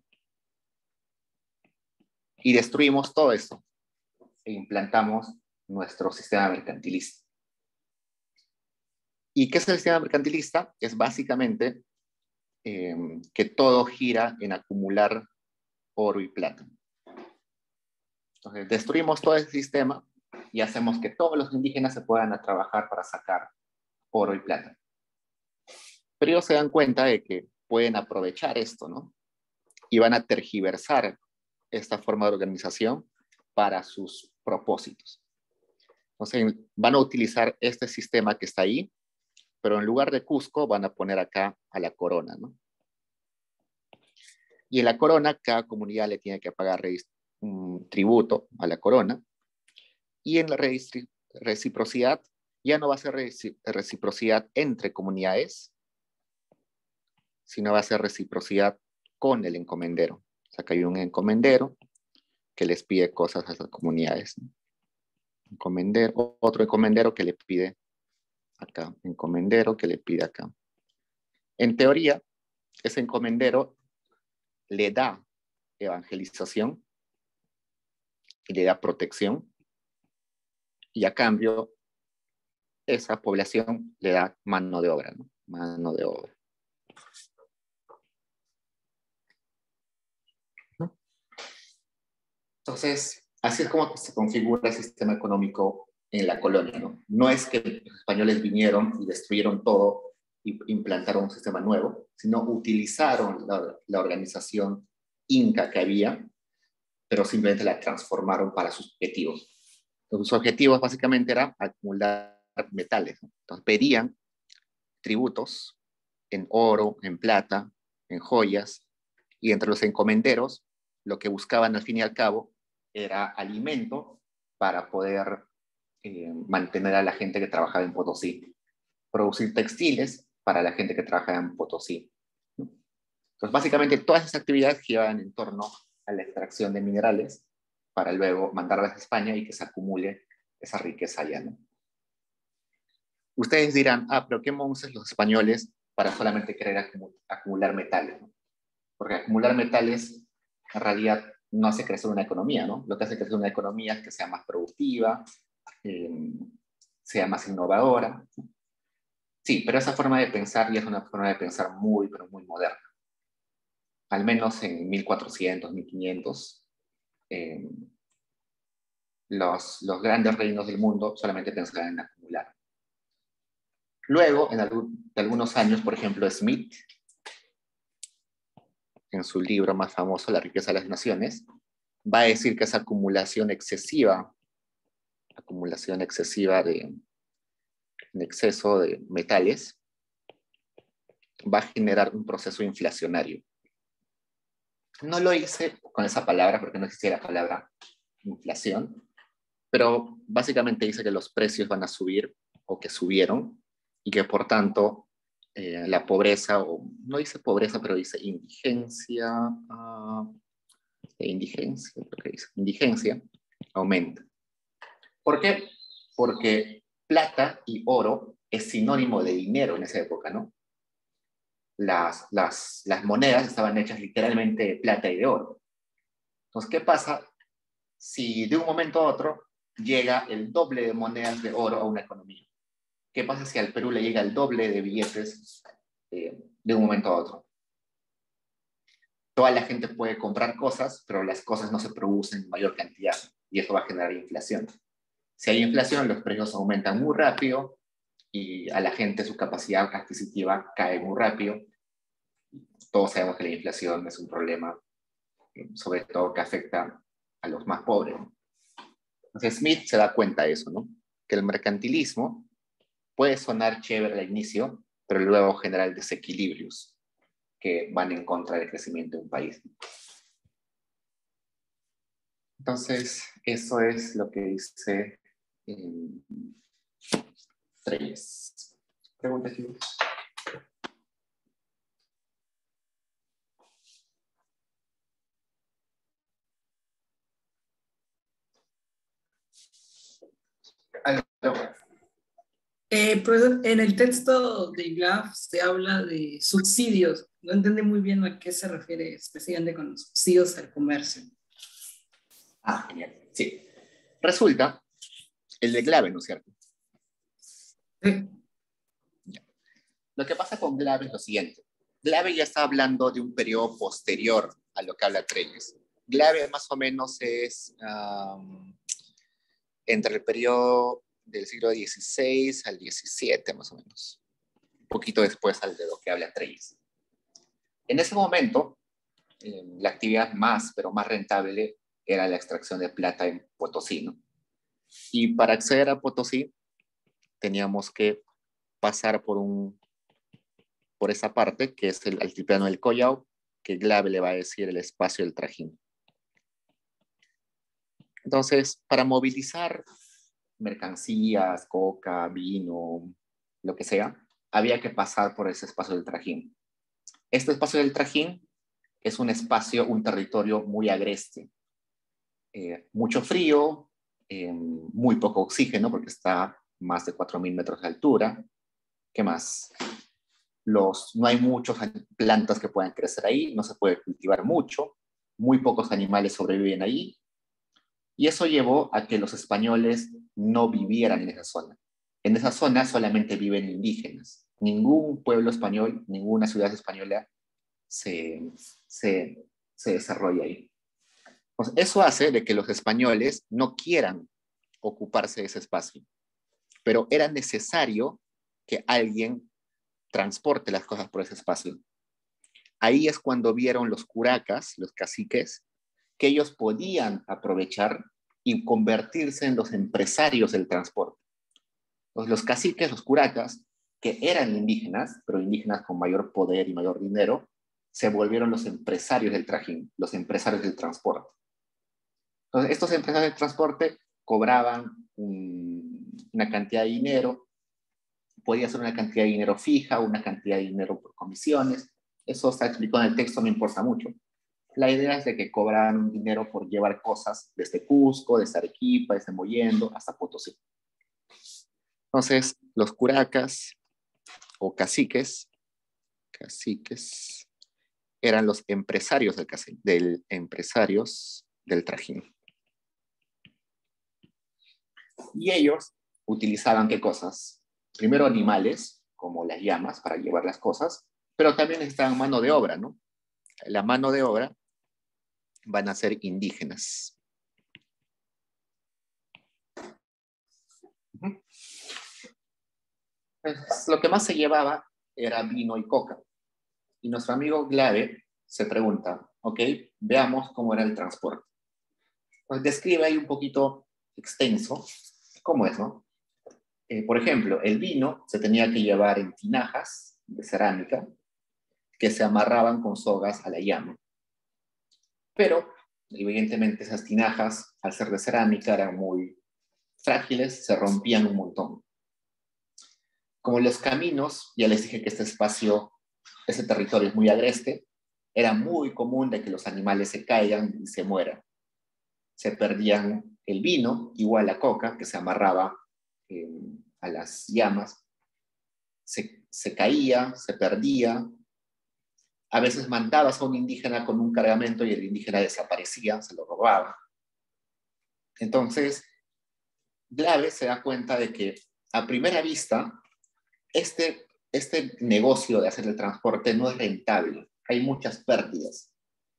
y destruimos todo eso e implantamos nuestro sistema mercantilista. ¿Y qué es el sistema mercantilista? Es básicamente que todo gira en acumular oro y plata. Entonces, destruimos todo ese sistema y hacemos que todos los indígenas se puedan a trabajar para sacar oro y plata. Pero ellos se dan cuenta de que pueden aprovechar esto, ¿no? Y van a tergiversar esta forma de organización para sus propósitos. Entonces, van a utilizar este sistema que está ahí, pero en lugar de Cusco van a poner acá a la corona, ¿no? Y en la corona cada comunidad le tiene que pagar un tributo a la corona, y en la reciprocidad ya no va a ser reciprocidad entre comunidades, sino va a ser reciprocidad con el encomendero. O sea, que hay un encomendero que les pide cosas a las comunidades. Otro encomendero que le pide acá, encomendero que le pide acá. En teoría, ese encomendero le da evangelización y le da protección, y a cambio esa población le da mano de obra, ¿no? Mano de obra. Entonces, así es como se configura el sistema económico en la colonia, ¿no? No es que los españoles vinieron y destruyeron todo y implantaron un sistema nuevo, sino utilizaron la organización inca que había, pero simplemente la transformaron para sus objetivos. Entonces, sus objetivos básicamente eran acumular metales, ¿no? Entonces, pedían tributos en oro, en plata, en joyas, y entre los encomenderos, lo que buscaban al fin y al cabo era alimento para poder mantener a la gente que trabajaba en Potosí, producir textiles para la gente que trabajaba en Potosí, ¿no? Entonces, básicamente, todas esas actividades giraban en torno a la extracción de minerales para luego mandarlas a España y que se acumule esa riqueza allá, ¿no? Ustedes dirán, pero qué monces los españoles para solamente querer acumular metales, ¿no? Porque acumular metales en realidad no hace crecer una economía, ¿no? Lo que hace crecer una economía es que sea más productiva, eh, sea más innovadora. Sí, pero esa forma de pensar ya es una forma de pensar muy, pero muy moderna. Al menos en 1400, 1500, eh, los grandes reinos del mundo solamente pensaban en acumular. Luego, de algunos años, por ejemplo, Smith, en su libro más famoso, La riqueza de las naciones, va a decir que esa acumulación excesiva en exceso de metales, va a generar un proceso inflacionario. No lo hice con esa palabra porque no existía la palabra inflación, pero básicamente dice que los precios van a subir o que subieron y que por tanto la pobreza, o no dice pobreza, pero dice indigencia, indigencia aumenta. ¿Por qué? Porque plata y oro es sinónimo de dinero en esa época, ¿no? Las monedas estaban hechas literalmente de plata y de oro. Entonces, ¿qué pasa si de un momento a otro llega el doble de monedas de oro a una economía? ¿Qué pasa si al Perú le llega el doble de billetes de un momento a otro? Toda la gente puede comprar cosas, pero las cosas no se producen en mayor cantidad y eso va a generar inflación. Si hay inflación, los precios aumentan muy rápido y a la gente su capacidad adquisitiva cae muy rápido. Todos sabemos que la inflación es un problema, sobre todo que afecta a los más pobres. Entonces Smith se da cuenta de eso, ¿no? Que el mercantilismo puede sonar chévere al inicio, pero luego genera desequilibrios que van en contra del crecimiento de un país. Entonces, eso es lo que dice Treyes. ¿Preguntas, chicos? Profesor, en el texto de Glaf se habla de subsidios. No entiende muy bien a qué se refiere especialmente con los subsidios al comercio. Genial. Sí. Resulta, el de Glave, ¿no es cierto? Sí. Ya. Lo que pasa con Glave es lo siguiente. Glave ya está hablando de un periodo posterior a lo que habla Treyes. Glave más o menos es entre el periodo del siglo XVI al XVII, más o menos. Un poquito después de lo que habla Treyes. En ese momento, la actividad pero más rentable era la extracción de plata en Potosí, ¿no? Y para acceder a Potosí, teníamos que pasar por esa parte, que es el altiplano del Collao, que Glave le va a decir el espacio del Trajín. Entonces, para movilizar mercancías, coca, vino, lo que sea, había que pasar por ese espacio del Trajín. Este espacio del Trajín es un espacio, un territorio muy agreste. Mucho frío, muy poco oxígeno porque está a más de 4.000 metros de altura. ¿Qué más? No hay muchas plantas que puedan crecer ahí, no se puede cultivar mucho, muy pocos animales sobreviven ahí, y eso llevó a que los españoles no vivieran en esa zona. En esa zona solamente viven indígenas. Ningún pueblo español, ninguna ciudad española se, se desarrolla ahí. Pues eso hace de que los españoles no quieran ocuparse de ese espacio, pero era necesario que alguien transporte las cosas por ese espacio. Ahí es cuando vieron los curacas, los caciques, que ellos podían aprovechar y convertirse en los empresarios del transporte. Pues los caciques, los curacas, que eran indígenas, pero indígenas con mayor poder y mayor dinero, se volvieron los empresarios del trajín, los empresarios del transporte. Entonces, estos empresarios del transporte cobraban una cantidad de dinero, podía ser una cantidad de dinero fija, una cantidad de dinero por comisiones. Eso está explicado en el texto, no importa mucho. La idea es de que cobraban un dinero por llevar cosas desde Cusco, desde Arequipa, desde Mollendo, hasta Potosí. Entonces, los curacas o caciques eran los empresarios del Trajín. Y ellos utilizaban ¿qué cosas? Primero animales, como las llamas, para llevar las cosas, pero también necesitaban mano de obra, ¿no? La mano de obra van a ser indígenas. Pues, lo que más se llevaba era vino y coca. Y nuestro amigo Glave se pregunta, ok, veamos cómo era el transporte. Pues describe ahí un poquito extenso cómo es, ¿no? Por ejemplo, el vino se tenía que llevar en tinajas de cerámica que se amarraban con sogas a la llama. Pero, evidentemente, esas tinajas, al ser de cerámica, eran muy frágiles, se rompían un montón. Como los caminos, ya les dije que ese territorio es muy agreste, era muy común de que los animales se caigan y se mueran. Se perdían el vino, igual la coca, que se amarraba a las llamas, se caía, se perdía. A veces mandabas a un indígena con un cargamento y el indígena desaparecía, se lo robaba. Entonces, Glave se da cuenta de que a primera vista, este negocio de hacer el transporte no es rentable. Hay muchas pérdidas.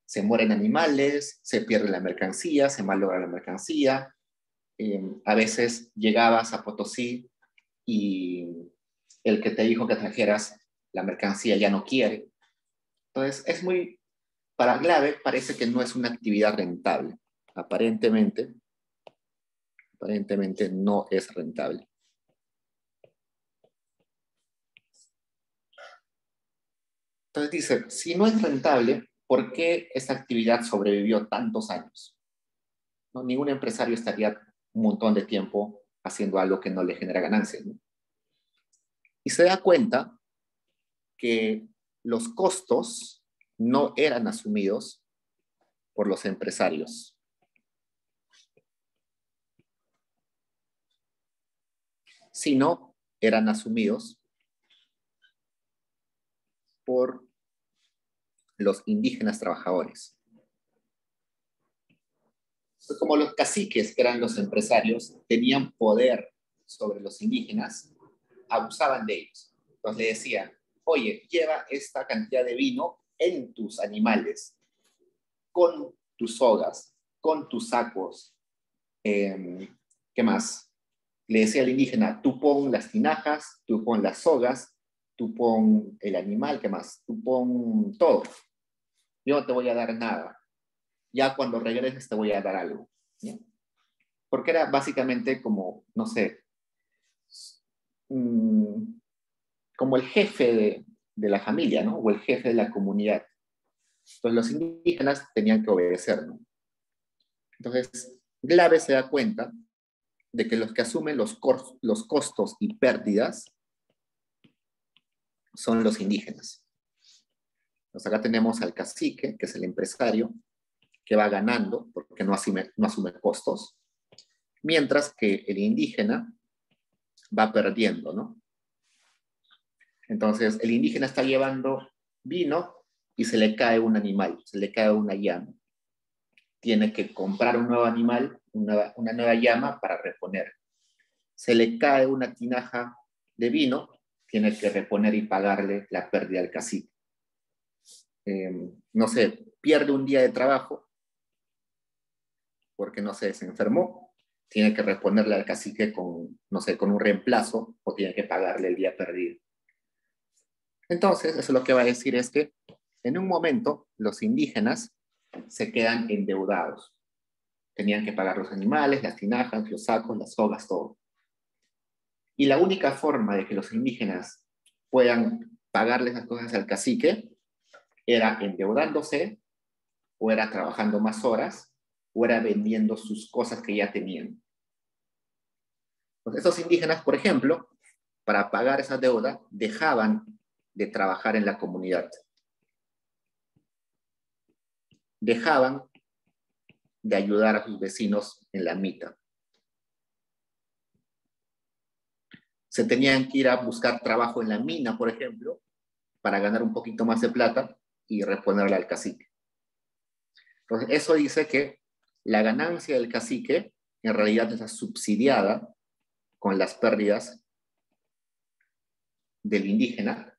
Se mueren animales, se pierde la mercancía, se malogra la mercancía. A veces llegabas a Potosí y el que te dijo que trajeras la mercancía ya no quiere. Entonces, para Glave parece que no es una actividad rentable. Aparentemente no es rentable. Entonces dice, si no es rentable, ¿por qué esta actividad sobrevivió tantos años? ¿No? Ningún empresario estaría un montón de tiempo haciendo algo que no le genera ganancias, ¿no? Y se da cuenta que los costos no eran asumidos por los empresarios, sino eran asumidos por los indígenas trabajadores. Entonces, como los caciques, que eran los empresarios, tenían poder sobre los indígenas, abusaban de ellos. Entonces le decían, oye, lleva esta cantidad de vino en tus animales, con tus sogas, con tus sacos. ¿Qué más? Le decía al indígena, tú pon las tinajas, tú pon las sogas, tú pon el animal, ¿qué más? Tú pon todo. Yo no te voy a dar nada. Ya cuando regreses te voy a dar algo. ¿Sí? Porque era básicamente como, no sé, como el jefe de la familia, ¿no? O el jefe de la comunidad. Entonces los indígenas tenían que obedecer, ¿no? Entonces, Glave se da cuenta de que los que asumen los costos y pérdidas son los indígenas. Entonces acá tenemos al cacique, que es el empresario, que va ganando porque no asume costos, mientras que el indígena va perdiendo, ¿no? Entonces el indígena está llevando vino y se le cae un animal, se le cae una llama. Tiene que comprar un nuevo animal, una nueva llama para reponer. Se le cae una tinaja de vino, tiene que reponer y pagarle la pérdida al cacique. No sé, pierde un día de trabajo porque, no sé, se enfermó, tiene que reponerle al cacique con, no sé, con un reemplazo o tiene que pagarle el día perdido. Entonces, eso lo que va a decir es que en un momento los indígenas se quedan endeudados. Tenían que pagar los animales, las tinajas, los sacos, las sogas, todo. Y la única forma de que los indígenas puedan pagarle esas cosas al cacique era endeudándose, o era trabajando más horas, o era vendiendo sus cosas que ya tenían. Entonces, esos indígenas, por ejemplo, para pagar esa deuda, dejaban de trabajar en la comunidad. Dejaban de ayudar a sus vecinos en la mitad. Se tenían que ir a buscar trabajo en la mina, por ejemplo, para ganar un poquito más de plata y reponerla al cacique. Entonces, eso dice que la ganancia del cacique en realidad está subsidiada con las pérdidas del indígena,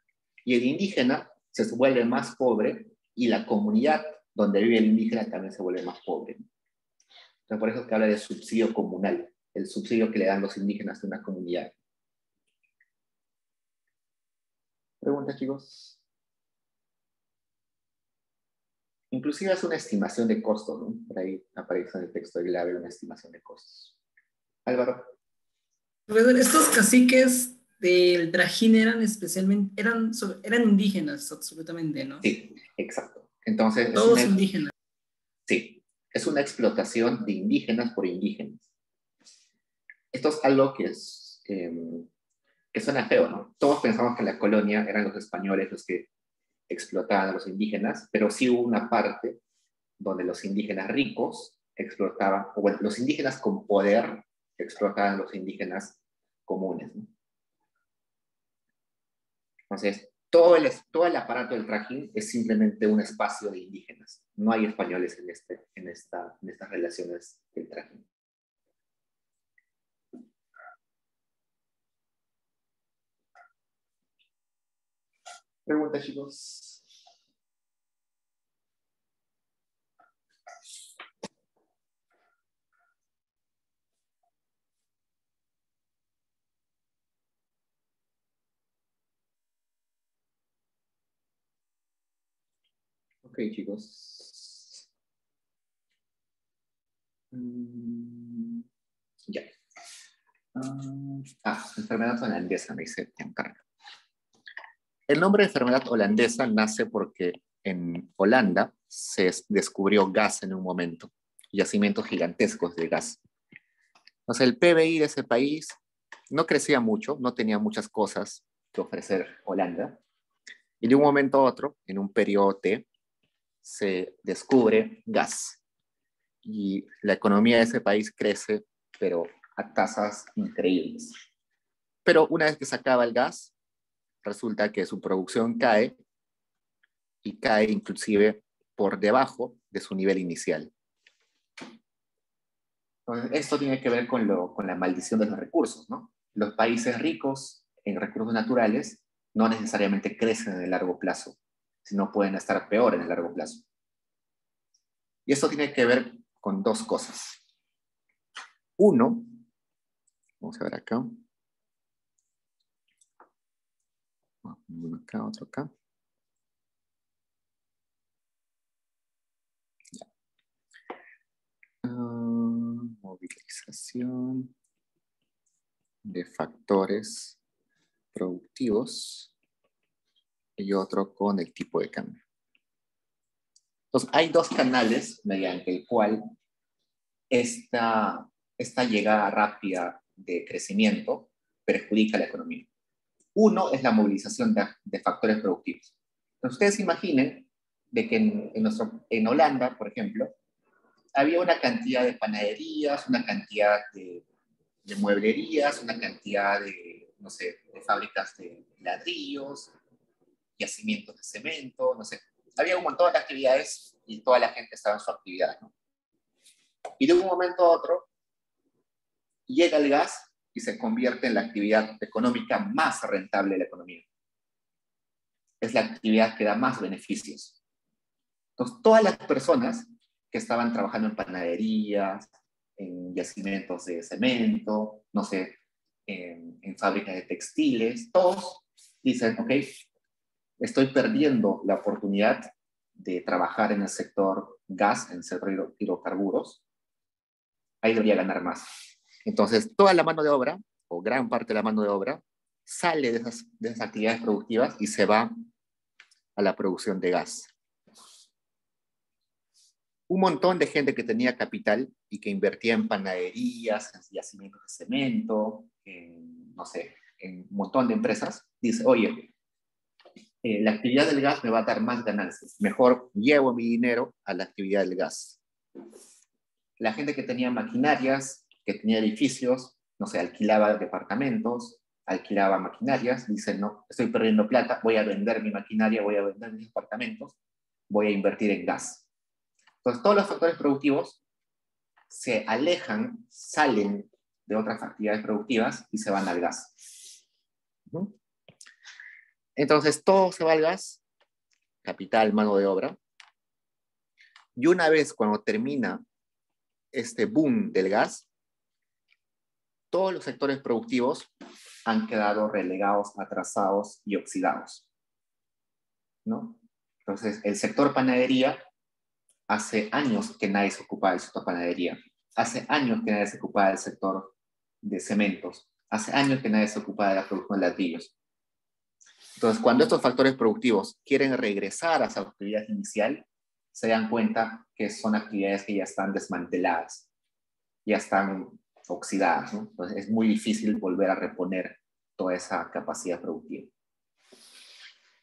y el indígena se vuelve más pobre y la comunidad donde vive el indígena también se vuelve más pobre. Entonces, por eso es que habla de subsidio comunal, el subsidio que le dan los indígenas de una comunidad. ¿Preguntas, chicos? Inclusive es una estimación de costos, ¿no? Por ahí aparece en el texto de Glave una estimación de costos. Álvaro. Profesor, estos caciques del Trajín eran especialmente, eran indígenas absolutamente, ¿no? Sí, exacto. Entonces, Todos indígenas. Sí, es una explotación de indígenas por indígenas. Esto es algo que suena feo, ¿no? Todos pensamos que en la colonia eran los españoles los que explotaban a los indígenas, pero sí hubo una parte donde los indígenas ricos explotaban, o bueno, los indígenas con poder explotaban a los indígenas comunes, ¿no? Entonces, todo el aparato del Trajín es simplemente un espacio de indígenas. No hay españoles en estas relaciones del Trajín. Preguntas, chicos. Ok, chicos. Ya. Enfermedad holandesa, me dice Giancarlo. El nombre de enfermedad holandesa nace porque en Holanda se descubrió gas en un momento, yacimientos gigantescos de gas. Entonces el PBI de ese país no crecía mucho, no tenía muchas cosas que ofrecer Holanda, y de un momento a otro, en un periodo T, se descubre gas. Y la economía de ese país crece, pero a tasas increíbles. Pero una vez que se acaba el gas, resulta que su producción cae, y cae inclusive por debajo de su nivel inicial. Entonces, esto tiene que ver con la maldición de los recursos, ¿no? Los países ricos en recursos naturales no necesariamente crecen en el largo plazo, sino pueden estar peor en el largo plazo. Y esto tiene que ver con dos cosas. Uno, vamos a ver acá. Uno acá, otro acá. Ya. Movilización de factores productivos y otro con el tipo de cambio. Entonces, hay dos canales mediante el cual esta llegada rápida de crecimiento perjudica a la economía. Uno es la movilización de factores productivos. Entonces, ustedes imaginen de que en Holanda, por ejemplo, había una cantidad de panaderías, una cantidad de mueblerías, una cantidad de, no sé, de fábricas de ladrillos, yacimientos de cemento, no sé. Había un montón de actividades y toda la gente estaba en su actividad, ¿no? Y de un momento a otro llega el gas y se convierte en la actividad económica más rentable de la economía. Es la actividad que da más beneficios. Entonces, todas las personas que estaban trabajando en panaderías, en yacimientos de cemento, no sé, en fábricas de textiles, todos dicen, ok, estoy perdiendo la oportunidad de trabajar en el sector gas, en el sector hidrocarburos, ahí debería ganar más. Entonces, toda la mano de obra, o gran parte de la mano de obra, sale de esas actividades productivas y se va a la producción de gas. Un montón de gente que tenía capital y que invertía en panaderías, en yacimientos de cemento, no sé, en un montón de empresas, dice, oye, la actividad del gas me va a dar más ganancias. Mejor llevo mi dinero a la actividad del gas. La gente que tenía maquinarias, que tenía edificios, no sé, alquilaba departamentos, alquilaba maquinarias, dice, no, estoy perdiendo plata, voy a vender mi maquinaria, voy a vender mis departamentos, voy a invertir en gas. Entonces, todos los factores productivos se alejan, salen de otras actividades productivas y se van al gas. Entonces, todo se va al gas, capital, mano de obra. Y una vez cuando termina este boom del gas, todos los sectores productivos han quedado relegados, atrasados y oxidados, ¿no? Entonces, el sector panadería, hace años que nadie se ocupa del sector panadería. Hace años que nadie se ocupa del sector de cementos. Hace años que nadie se ocupa de la producción de ladrillos. Entonces, cuando estos factores productivos quieren regresar a su actividad inicial, se dan cuenta que son actividades que ya están desmanteladas, ya están oxidadas, ¿no? Entonces, es muy difícil volver a reponer toda esa capacidad productiva.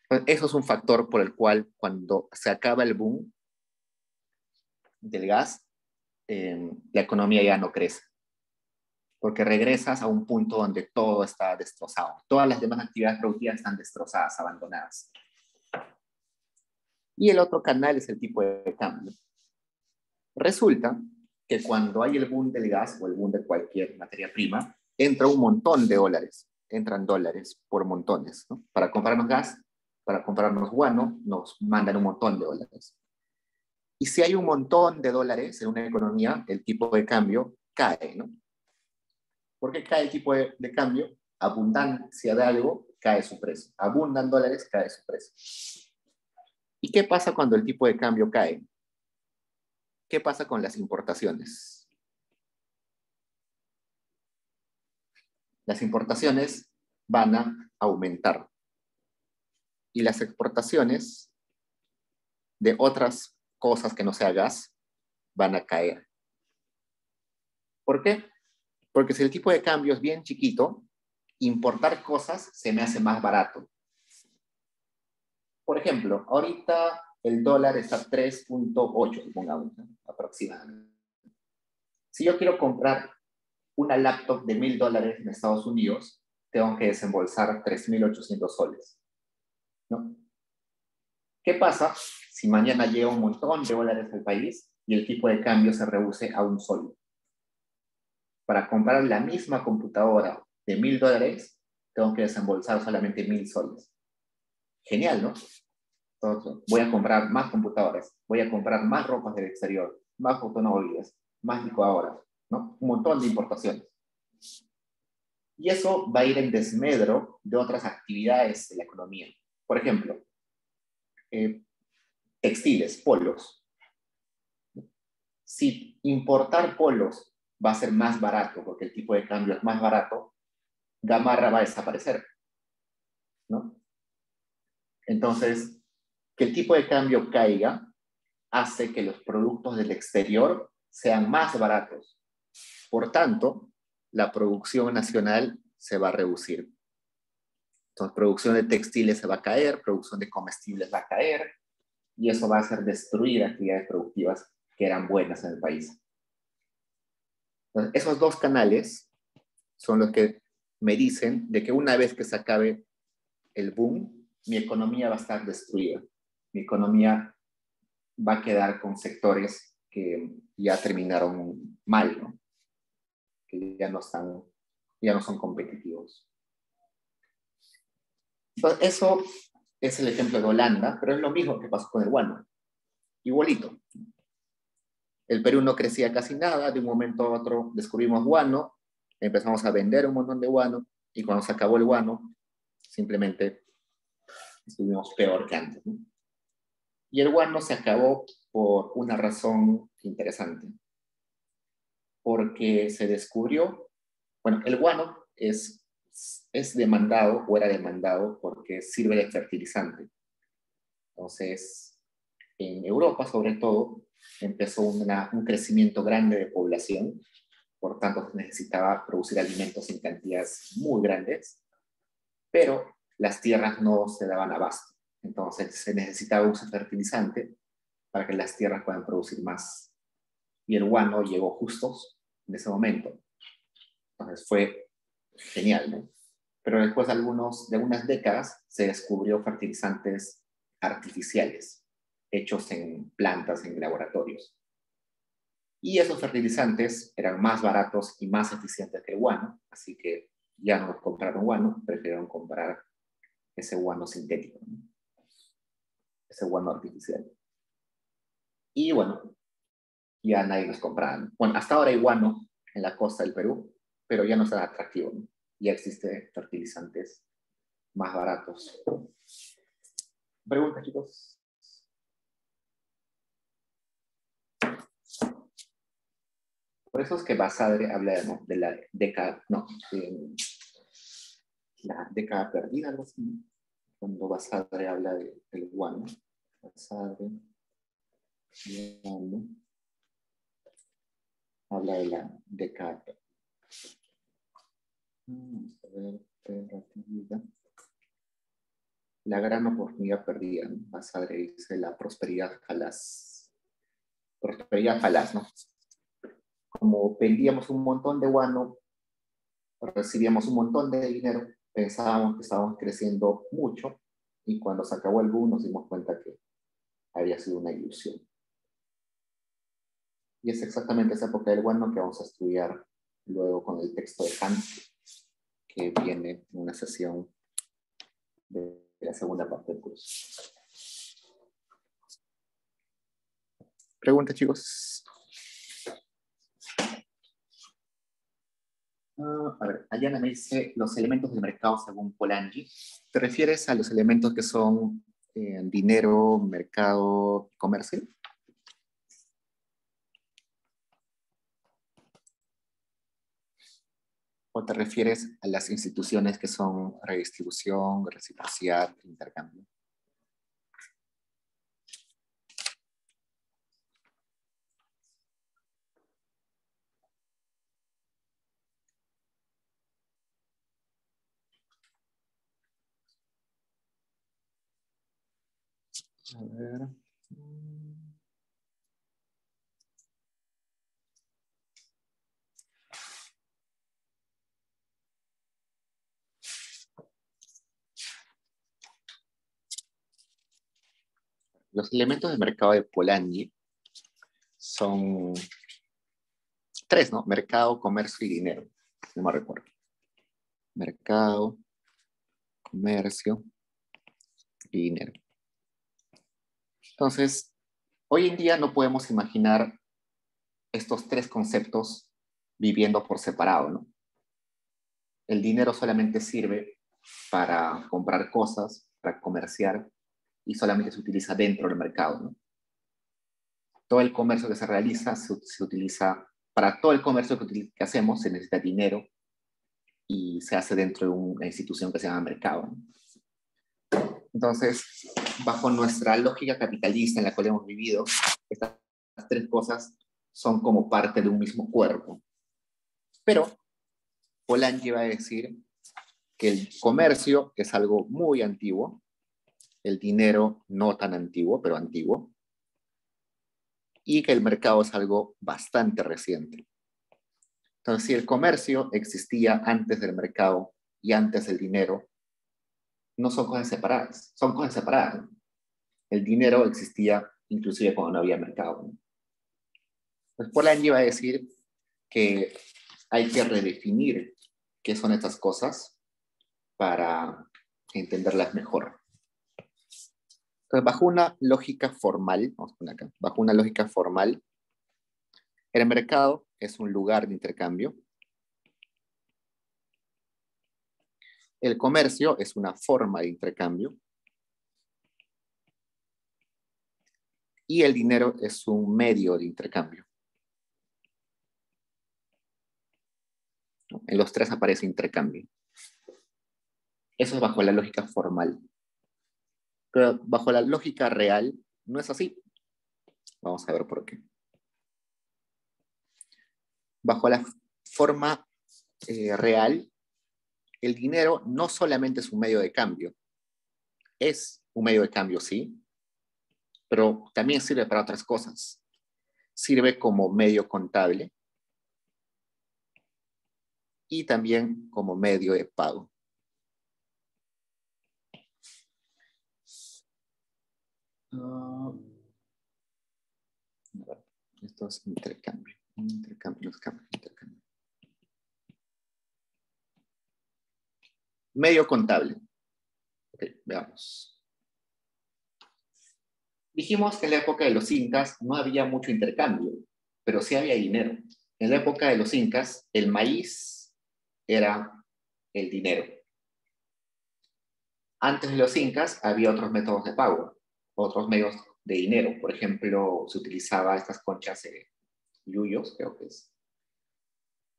Entonces, eso es un factor por el cual cuando se acaba el boom del gas, la economía ya no crece, porque regresas a un punto donde todo está destrozado. Todas las demás actividades productivas están destrozadas, abandonadas. Y el otro canal es el tipo de cambio. Resulta que cuando hay el boom del gas o el boom de cualquier materia prima, entra un montón de dólares. Entran dólares por montones, ¿no? Para comprarnos gas, para comprarnos guano, nos mandan un montón de dólares. Y si hay un montón de dólares en una economía, el tipo de cambio cae, ¿no? ¿Por qué cae el tipo de cambio? Abundancia de algo, cae su precio. Abundan dólares, cae su precio. ¿Y qué pasa cuando el tipo de cambio cae? ¿Qué pasa con las importaciones? Las importaciones van a aumentar. Y las exportaciones de otras cosas que no sea gas van a caer. ¿Por qué? Porque si el tipo de cambio es bien chiquito, importar cosas se me hace más barato. Por ejemplo, ahorita el dólar está a 3.8, supongamos, ¿no? Aproximadamente. Si yo quiero comprar una laptop de $1.000 en Estados Unidos, tengo que desembolsar 3.800 soles, ¿no? ¿Qué pasa si mañana llega un montón de dólares al país y el tipo de cambio se reduce a un sol? Para comprar la misma computadora de $1.000, tengo que desembolsar solamente 1.000 soles. Genial, ¿no? Entonces, voy a comprar más computadoras, voy a comprar más ropas del exterior, más automóviles, más licuadoras, ¿no? Un montón de importaciones. Y eso va a ir en desmedro de otras actividades de la economía. Por ejemplo, textiles, polos. Si importar polos va a ser más barato, porque el tipo de cambio es más barato, Gamarra va a desaparecer, ¿no? Entonces, que el tipo de cambio caiga hace que los productos del exterior sean más baratos. Por tanto, la producción nacional se va a reducir. Entonces, producción de textiles se va a caer, producción de comestibles va a caer, y eso va a hacer destruir actividades productivas que eran buenas en el país. Entonces, esos dos canales son los que me dicen de que una vez que se acabe el boom, mi economía va a estar destruida. Mi economía va a quedar con sectores que ya terminaron mal, ¿no? Que ya no son competitivos. Entonces, eso es el ejemplo de Holanda, pero es lo mismo que pasó con el guano. Igualito. El Perú no crecía casi nada, de un momento a otro descubrimos guano, empezamos a vender un montón de guano, y cuando se acabó el guano, simplemente estuvimos peor que antes, ¿no? Y el guano se acabó por una razón interesante. Porque se descubrió, bueno, el guano es demandado o era demandado porque sirve de fertilizante. Entonces, en Europa, sobre todo, empezó un crecimiento grande de población, por tanto, se necesitaba producir alimentos en cantidades muy grandes, pero las tierras no se daban abasto. Entonces, se necesitaba un fertilizante para que las tierras puedan producir más. Y el guano llegó justo en ese momento. Entonces, fue genial, ¿no? Pero después de unas décadas se descubrió fertilizantes artificiales hechos en plantas, en laboratorios. Y esos fertilizantes eran más baratos y más eficientes que el guano, así que ya no compraron guano, prefirieron comprar ese guano sintético, ¿no? Ese guano artificial. Y bueno, ya nadie los compraba. Bueno, hasta ahora hay guano en la costa del Perú, pero ya no es tan atractivo, ¿no? Ya existen fertilizantes más baratos. ¿Preguntas, chicos? Por eso es que Basadre habla de la década, la década perdida, algo así, ¿no? Cuando Basadre habla del guano. Basadre, guano, habla de la década perdida. Vamos a ver, perdida. La gran oportunidad perdida, ¿no? Basadre dice la prosperidad falaz. Prosperidad falaz, ¿no? Como vendíamos un montón de guano, recibíamos un montón de dinero, pensábamos que estábamos creciendo mucho, y cuando se acabó el boom nos dimos cuenta que había sido una ilusión. Y es exactamente esa época del guano que vamos a estudiar luego con el texto de Kant, que viene en una sesión de la segunda parte del curso. ¿Preguntas, chicos? A ver, Ayana me dice los elementos del mercado según Polanyi. ¿Te refieres a los elementos que son dinero, mercado, comercio? ¿O te refieres a las instituciones que son redistribución, reciprocidad, intercambio? A ver. Los elementos del mercado de Polanyi son tres, ¿no? Mercado, comercio y dinero. No me recuerdo. Mercado, comercio y dinero. Entonces, hoy en día no podemos imaginar estos tres conceptos viviendo por separado, ¿no? El dinero solamente sirve para comprar cosas, para comerciar, y solamente se utiliza dentro del mercado, ¿no? Todo el comercio que se realiza se utiliza, para todo el comercio que hacemos se necesita dinero, y se hace dentro de una institución que se llama mercado, ¿no? Entonces, bajo nuestra lógica capitalista en la cual hemos vivido, estas tres cosas son como parte de un mismo cuerpo. Pero Polanyi va a decir que el comercio es algo muy antiguo, el dinero no tan antiguo, pero antiguo, y que el mercado es algo bastante reciente. Entonces, si el comercio existía antes del mercado y antes del dinero, no son cosas separadas, son cosas separadas. El dinero existía inclusive cuando no había mercado. Pues Polanyi va a decir que hay que redefinir qué son estas cosas para entenderlas mejor. Entonces, bajo una lógica formal, vamos a poner acá, bajo una lógica formal, el mercado es un lugar de intercambio. El comercio es una forma de intercambio. Y el dinero es un medio de intercambio. En los tres aparece intercambio. Eso es bajo la lógica formal. Pero bajo la lógica real no es así. Vamos a ver por qué. Bajo la forma real, el dinero no solamente es un medio de cambio. Es un medio de cambio, sí, pero también sirve para otras cosas. Sirve como medio contable y también como medio de pago. Esto es intercambio. Intercambio. Medio contable. Ok, veamos. Dijimos que en la época de los incas no había mucho intercambio, pero sí había dinero. En la época de los incas, el maíz era el dinero. Antes de los incas había otros métodos de pago, otros medios de dinero. Por ejemplo, se utilizaba estas conchas yuyos, creo que es.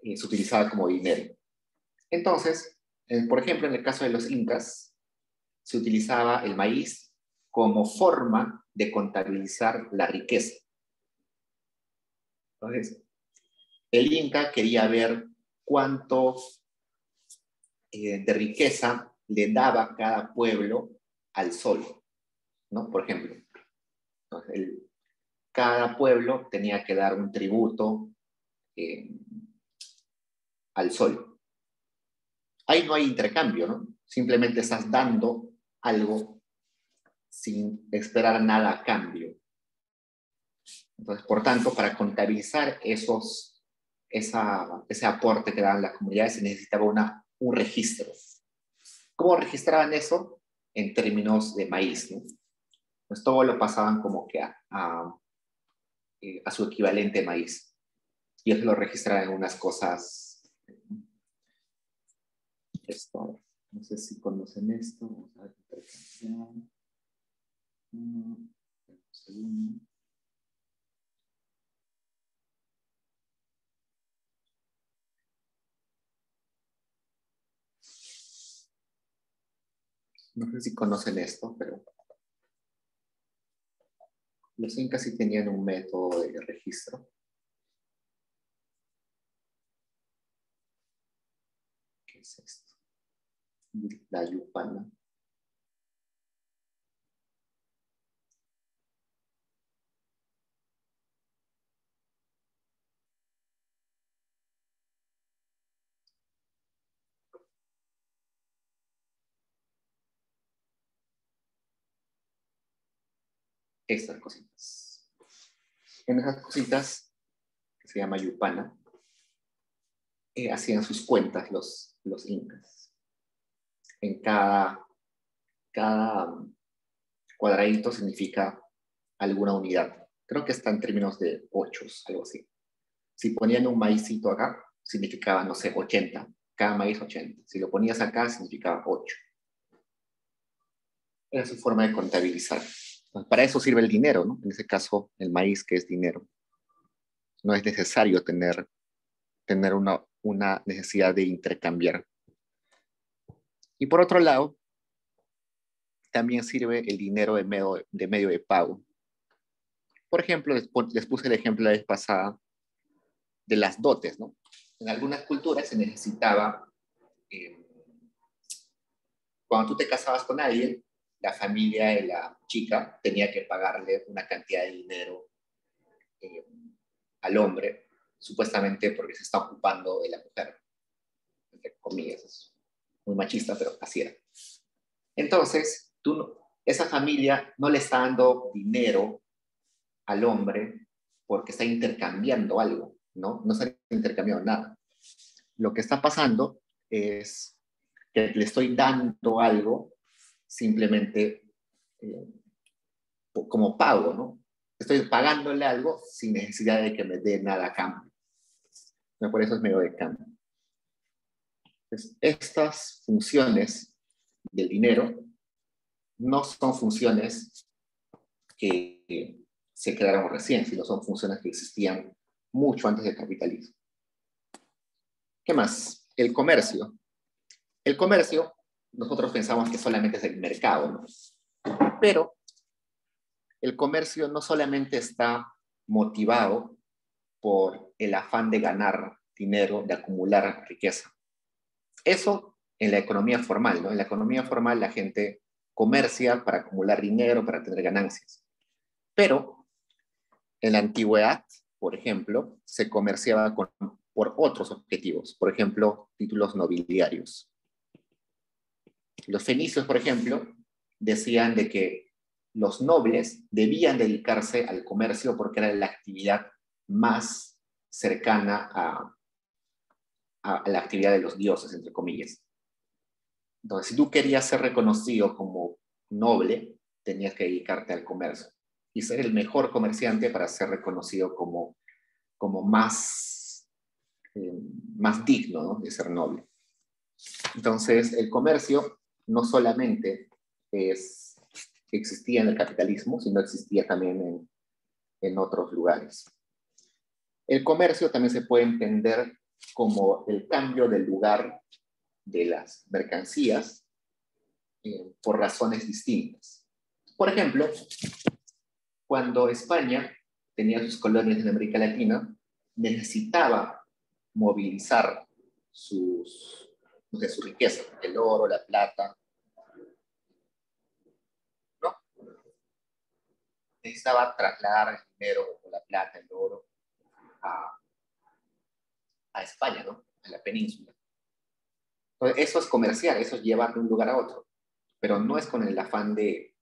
Se utilizaba como dinero. Entonces, por ejemplo, en el caso de los incas, se utilizaba el maíz como forma de contabilizar la riqueza. Entonces, el inca quería ver cuánto de riqueza le daba cada pueblo al sol, ¿no? Por ejemplo, cada pueblo tenía que dar un tributo al sol. Ahí no hay intercambio, ¿no? Simplemente estás dando algo sin esperar nada a cambio. Entonces, por tanto, para contabilizar ese aporte que daban las comunidades se necesitaba un registro. ¿Cómo registraban eso? En términos de maíz, ¿no? Pues todo lo pasaban como que a su equivalente maíz. Y eso lo registraban en unas cosas. Esto, no sé si conocen esto. Vamos a ver, intercambiar. Un segundo. No sé si conocen esto, pero los incas sí tenían un método de registro. ¿Qué es esto? La yupana. Estas cositas. En esas cositas, que se llama yupana, hacían sus cuentas los incas. En cada cuadradito significa alguna unidad. Creo que está en términos de ochos, algo así. Si ponían un maízito acá, significaba, no sé, 80. Cada maíz 80. Si lo ponías acá, significaba 8. Era su forma de contabilizar. Para eso sirve el dinero, ¿no? En ese caso, el maíz, que es dinero. No es necesario tener una necesidad de intercambiar. Y por otro lado, también sirve el dinero de medio de pago. Por ejemplo, les puse el ejemplo la vez pasada de las dotes, ¿no? En algunas culturas se necesitaba, cuando tú te casabas con alguien, la familia de la chica tenía que pagarle una cantidad de dinero eh, al hombre, supuestamente porque se está ocupando de la mujer. Entre comillas, es muy machista, pero así era. Entonces, esa familia no le está dando dinero al hombre porque está intercambiando algo, ¿no? No está intercambiando nada. Lo que está pasando es que le estoy dando algo simplemente eh, como pago, ¿no? Estoy pagándole algo sin necesidad de que me dé nada a cambio. Por eso es medio de cambio. Entonces, estas funciones del dinero no son funciones que se crearon recién, sino son funciones que existían mucho antes del capitalismo. ¿Qué más? El comercio. El comercio, nosotros pensamos que solamente es el mercado, ¿no? Pero el comercio no solamente está motivado por el afán de ganar dinero, de acumular riqueza. Eso en la economía formal, ¿no? En la economía formal la gente comercia para acumular dinero, para tener ganancias. Pero en la antigüedad, por ejemplo, se comerciaba por otros objetivos, por ejemplo, títulos nobiliarios. Los fenicios, por ejemplo, decían de que los nobles debían dedicarse al comercio porque era la actividad más cercana a la actividad de los dioses, entre comillas. Entonces, si tú querías ser reconocido como noble, tenías que dedicarte al comercio y ser el mejor comerciante para ser reconocido como más, más digno, ¿no?, de ser noble. Entonces, el comercio no solamente existía en el capitalismo, sino existía también en otros lugares. El comercio también se puede entender como el cambio del lugar de las mercancías por razones distintas. Por ejemplo, cuando España tenía sus colonias en América Latina, necesitaba movilizar su riqueza, el oro, la plata, ¿no? Necesitaba trasladar el dinero, la plata, el oro a España, ¿no?, a la península. Entonces, eso es comercial, eso es llevar de un lugar a otro, pero no es con el afán de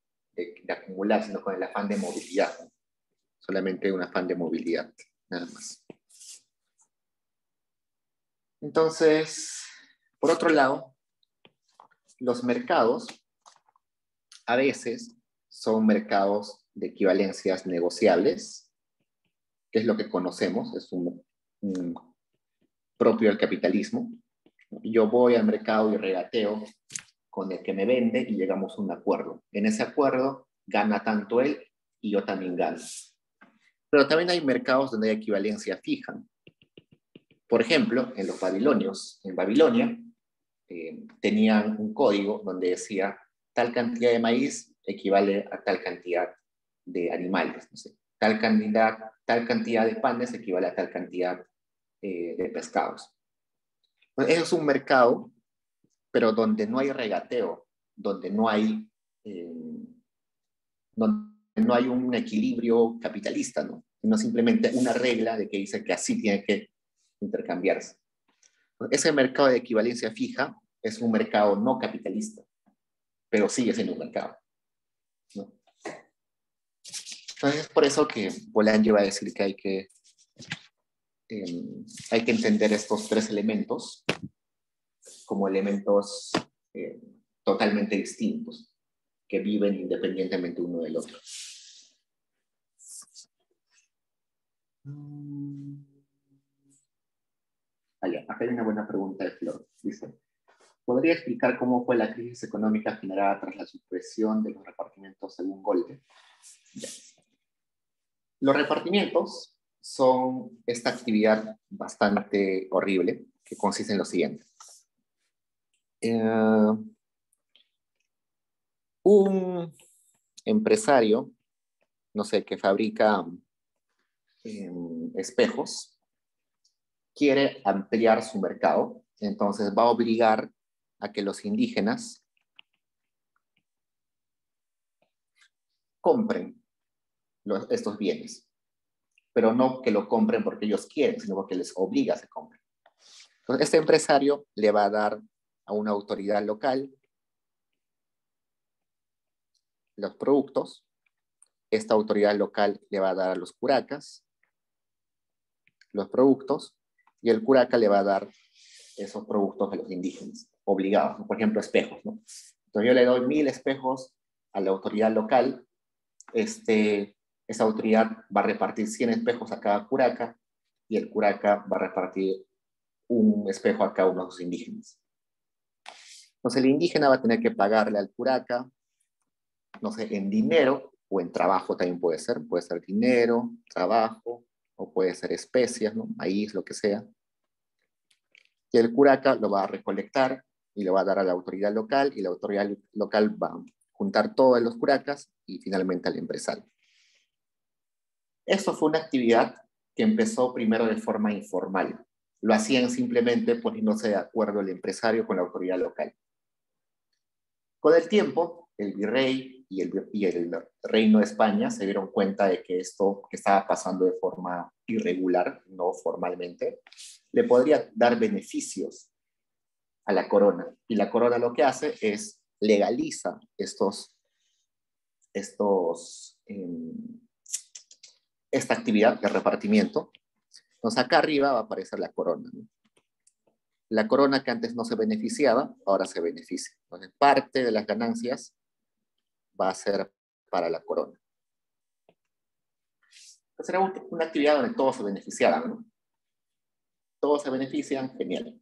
acumular, sino con el afán de movilidad. Solamente un afán de movilidad, nada más. Entonces, por otro lado, los mercados a veces son mercados de equivalencias negociables, que es lo que conocemos, es un propio del capitalismo. Yo voy al mercado y regateo con el que me vende y llegamos a un acuerdo. En ese acuerdo gana tanto él y yo también gano. Pero también hay mercados donde hay equivalencia fija. Por ejemplo, en los babilonios, en Babilonia, tenían un código donde decía tal cantidad de maíz equivale a tal cantidad de animales. No sé, tal cantidad de panes equivale a tal cantidad de pescados. Entonces, eso es un mercado, pero donde no hay regateo, donde no hay un equilibrio capitalista, ¿no? Sino simplemente una regla de que dice que así tiene que intercambiarse. Ese mercado de equivalencia fija es un mercado no capitalista, pero sigue siendo un mercado, ¿no? Entonces es por eso que Bolaño va a decir que hay que entender estos tres elementos como elementos totalmente distintos, que viven independientemente uno del otro. Acá hay una buena pregunta de Flor. Dice, ¿podría explicar cómo fue la crisis económica generada tras la supresión de los repartimientos según Goldberg? Ya. Los repartimientos son esta actividad bastante horrible que consiste en lo siguiente. Un empresario, no sé, que fabrica espejos, quiere ampliar su mercado, entonces va a obligar a que los indígenas compren estos bienes, pero no que lo compren porque ellos quieren, sino porque les obliga a que compren. Entonces, este empresario le va a dar a una autoridad local los productos, esta autoridad local le va a dar a los curacas los productos, y el curaca le va a dar esos productos a los indígenas, obligados, ¿no? Por ejemplo, espejos, ¿no? Entonces yo le doy 1000 espejos a la autoridad local, esa autoridad va a repartir 100 espejos a cada curaca, y el curaca va a repartir un espejo a cada uno de los indígenas. Entonces el indígena va a tener que pagarle al curaca, no sé, en dinero o en trabajo también puede ser dinero, trabajo, o puede ser especias, ¿no? Maíz, lo que sea. Y el curaca lo va a recolectar y lo va a dar a la autoridad local, y la autoridad local va a juntar todos los curacas y finalmente al empresario. Esto fue una actividad que empezó primero de forma informal. Lo hacían simplemente poniéndose de acuerdo el empresario con la autoridad local. Con el tiempo, el virrey y el reino de España se dieron cuenta de que esto que estaba pasando de forma irregular, no formalmente, le podría dar beneficios a la corona. Y la corona lo que hace es legaliza esta actividad de repartimiento. Entonces acá arriba va a aparecer la corona, ¿no? La corona que antes no se beneficiaba, ahora se beneficia. Entonces parte de las ganancias va a ser para la corona. Entonces era una actividad donde todos se beneficiaban, ¿no? Todos se benefician, genial.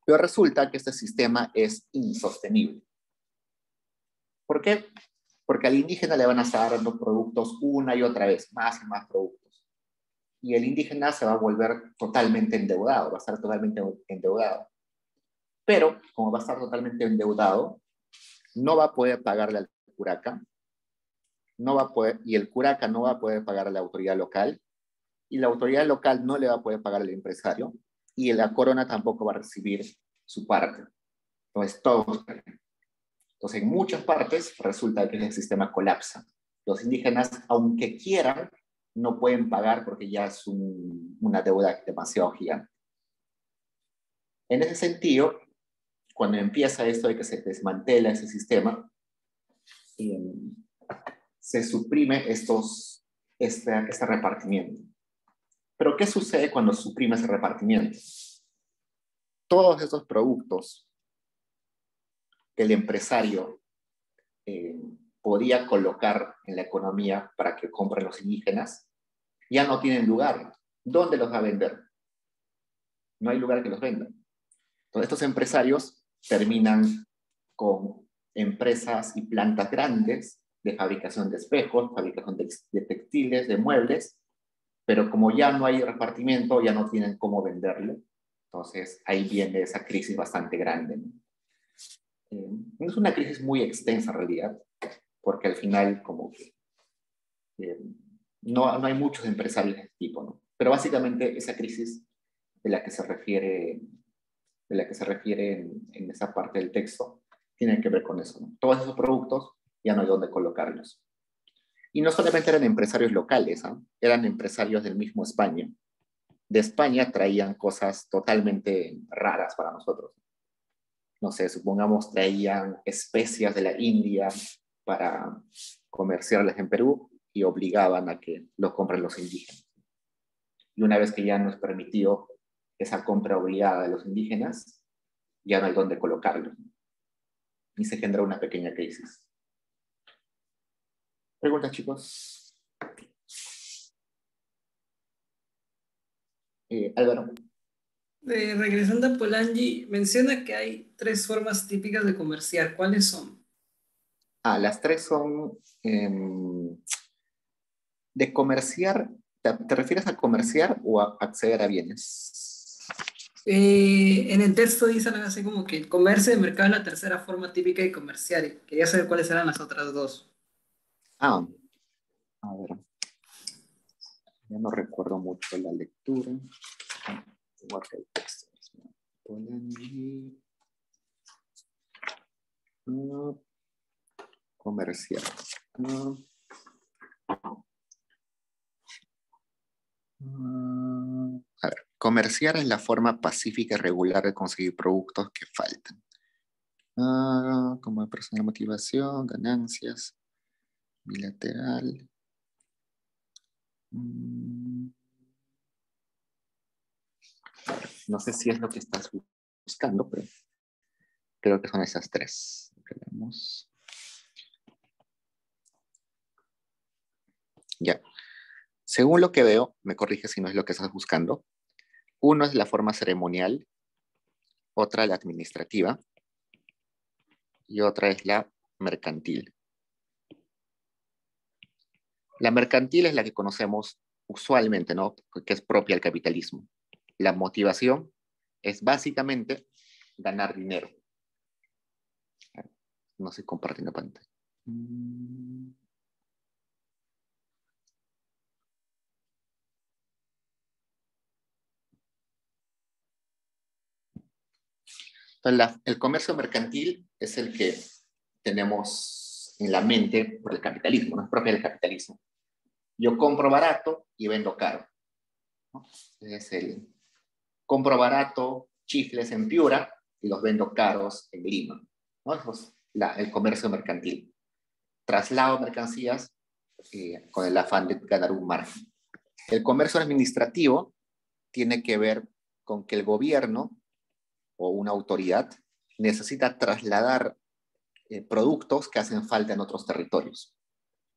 Pero resulta que este sistema es insostenible. ¿Por qué? Porque al indígena le van a estar dando productos una y otra vez, más y más productos. Y el indígena se va a volver totalmente endeudado, va a estar totalmente endeudado. Pero, como va a estar totalmente endeudado, no va a poder pagarle al curaca, y el curaca no va a poder pagar a la autoridad local, y la autoridad local no le va a poder pagar al empresario, y la corona tampoco va a recibir su parte. Entonces, todos. Entonces, en muchas partes resulta que el sistema colapsa. Los indígenas, aunque quieran, no pueden pagar porque ya es una deuda demasiado gigante. En ese sentido, cuando empieza esto de que se desmantela ese sistema, se suprime este repartimiento. Pero ¿qué sucede cuando suprime ese repartimiento? Todos esos productos que el empresario podía colocar en la economía para que compren los indígenas, ya no tienen lugar. ¿Dónde los va a vender? No hay lugar que los vendan. Entonces estos empresarios terminan con empresas y plantas grandes de fabricación de espejos, fabricación de textiles, de muebles, pero como ya no hay repartimiento, ya no tienen cómo venderlo. Entonces ahí viene esa crisis bastante grande, ¿no? No es una crisis muy extensa en realidad, porque al final como que no hay muchos empresarios de este tipo, ¿no? Pero básicamente esa crisis de la que se refiere en esa parte del texto tiene que ver con eso, ¿no? Todos esos productos ya no hay dónde colocarlos. Y no solamente eran empresarios locales, ¿eh? Eran empresarios del mismo España. De España traían cosas totalmente raras para nosotros. No sé, supongamos traían especias de la India para comerciarlas en Perú y obligaban a que los compren los indígenas. Y una vez que ya no es permitido esa compra obligada de los indígenas, ya no hay dónde colocarlos. Y se genera una pequeña crisis. ¿Preguntas, chicos? Álvaro. Regresando a Polanyi, menciona que hay 3 formas típicas de comerciar. ¿Cuáles son? Las 3 son de comerciar. ¿Te refieres a comerciar o a acceder a bienes? En el texto dice algo así como que el comercio de mercado es la 3 forma típica de comerciar. Y quería saber cuáles eran las otras 2. A ver. Ya no recuerdo mucho la lectura. Tengo acá el texto. Polanyi. Comercial. A ver, comerciar es la forma pacífica y regular de conseguir productos que faltan. Como personal motivación, ganancias, bilateral. No sé si es lo que estás buscando, pero creo que son esas tres. Veamos. Ya. Según lo que veo, me corrige si no es lo que estás buscando. Uno es la forma ceremonial, otra la administrativa y otra es la mercantil. La mercantil es la que conocemos usualmente, ¿no? Que es propia del capitalismo. La motivación es básicamente ganar dinero. No se comparte en la pantalla. Entonces, el comercio mercantil es el que tenemos en la mente por el capitalismo, no es propio del capitalismo. Yo compro barato y vendo caro, ¿no? Es el compro barato chifles en Piura y los vendo caros en Lima, ¿no? Eso es el comercio mercantil. Traslado mercancías con el afán de ganar un margen. El comercio administrativo tiene que ver con que el gobierno o una autoridad necesita trasladar productos que hacen falta en otros territorios.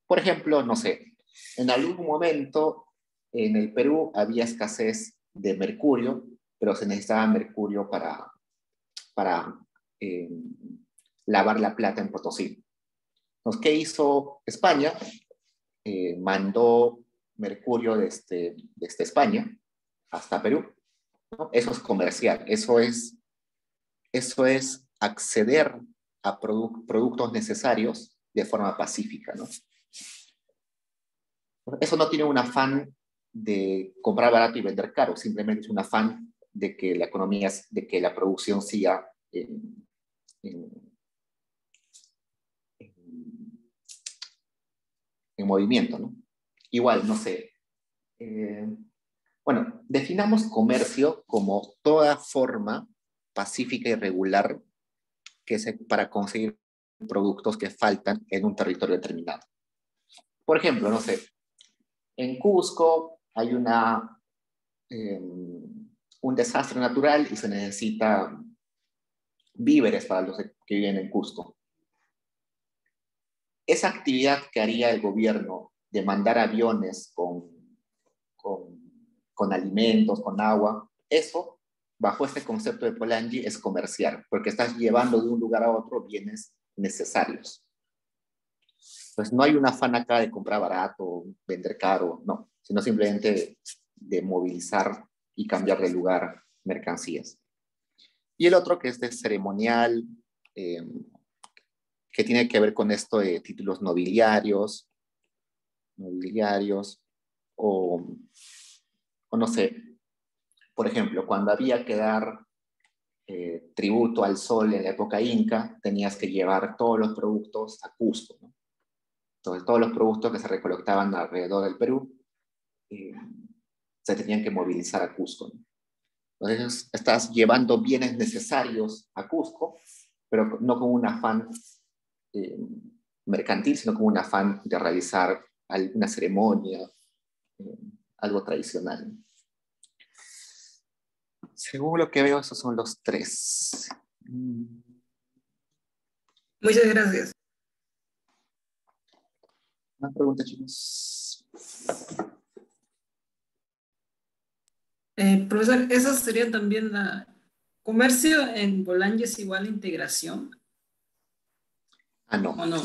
Por ejemplo, no sé, en algún momento en el Perú había escasez de mercurio, pero se necesitaba mercurio para eh, lavar la plata en Potosí. Entonces, ¿qué hizo España? Mandó mercurio desde España hasta Perú, ¿no? Eso es comercial, eso es acceder a productos necesarios de forma pacífica, ¿no? Eso no tiene un afán de comprar barato y vender caro, simplemente es un afán de que la economía, de que la producción siga en, en movimiento, ¿no? Igual, no sé. Bueno, definamos comercio como toda forma pacífica y regular para conseguir productos que faltan en un territorio determinado. Por ejemplo, no sé, en Cusco hay un desastre natural y se necesita víveres para los que viven en Cusco. Esa actividad que haría el gobierno de mandar aviones con alimentos, con agua, eso, bajo este concepto de Polanyi, es comercial, porque estás llevando de un lugar a otro bienes necesarios. Pues no hay un afán acá de comprar barato, vender caro, no, sino simplemente de movilizar y cambiar de lugar mercancías. Y el otro que es de ceremonial, que tiene que ver con esto de títulos nobiliarios o no sé, por ejemplo, cuando había que dar tributo al sol en la época inca, tenías que llevar todos los productos a Cusco, ¿no? Entonces, todos los productos que se recolectaban alrededor del Perú se tenían que movilizar a Cusco, ¿no? Entonces, estás llevando bienes necesarios a Cusco, pero no con un afán eh, mercantil, sino con un afán de realizar alguna ceremonia, eh, algo tradicional. Según lo que veo, esos son los tres. Muchas gracias. Una pregunta, chicos. Profesor, esa sería también la... ¿Comercio en Bolaño es igual a integración? No. ¿O no?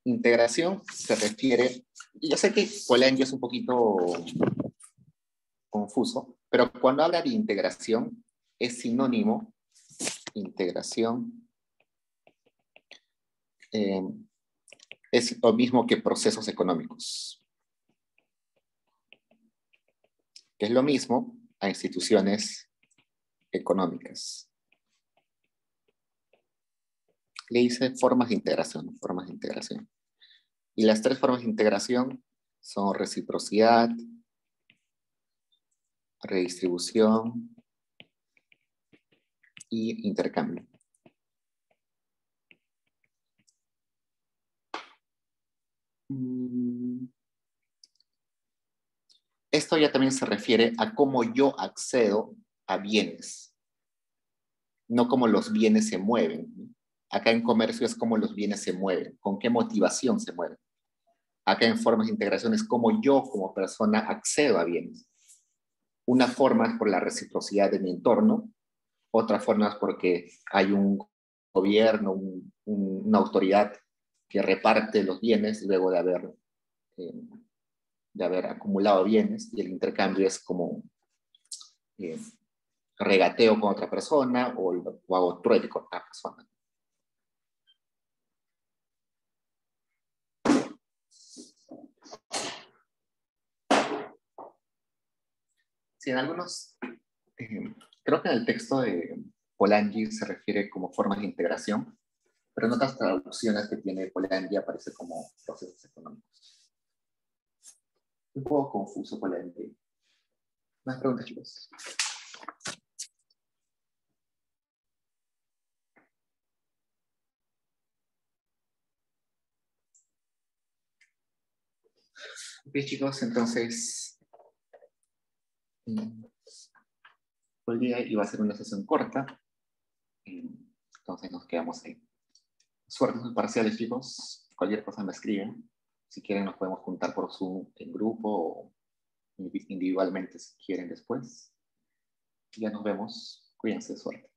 Integración se refiere... Yo sé que Polanyi es un poquito confuso, pero cuando habla de integración es sinónimo, integración, es lo mismo que procesos económicos. que es lo mismo a instituciones económicas. Le hice formas de integración, formas de integración. Y las 3 formas de integración son reciprocidad, redistribución y intercambio. Esto ya también se refiere a cómo yo accedo a bienes, no cómo los bienes se mueven. Acá en comercio es cómo los bienes se mueven, con qué motivación se mueven. Acá en formas de integración es cómo yo como persona accedo a bienes. Una forma es por la reciprocidad de mi entorno, otra forma es porque hay un gobierno, una autoridad que reparte los bienes luego de haber acumulado bienes, y el intercambio es como regateo con otra persona o hago trueque con otra persona. Sí, en algunos, creo que en el texto de Polanyi se refiere como formas de integración, pero en otras traducciones que tiene Polanyi aparece como procesos económicos. Un poco confuso Polanyi. ¿Más preguntas, chicos? Ok, chicos, entonces hoy día iba a ser una sesión corta, entonces nos quedamos ahí. Suerte en sus parciales, chicos. Cualquier cosa me escriben. Si quieren nos podemos juntar por Zoom en grupo o individualmente si quieren después. Ya nos vemos. Cuídense, suerte.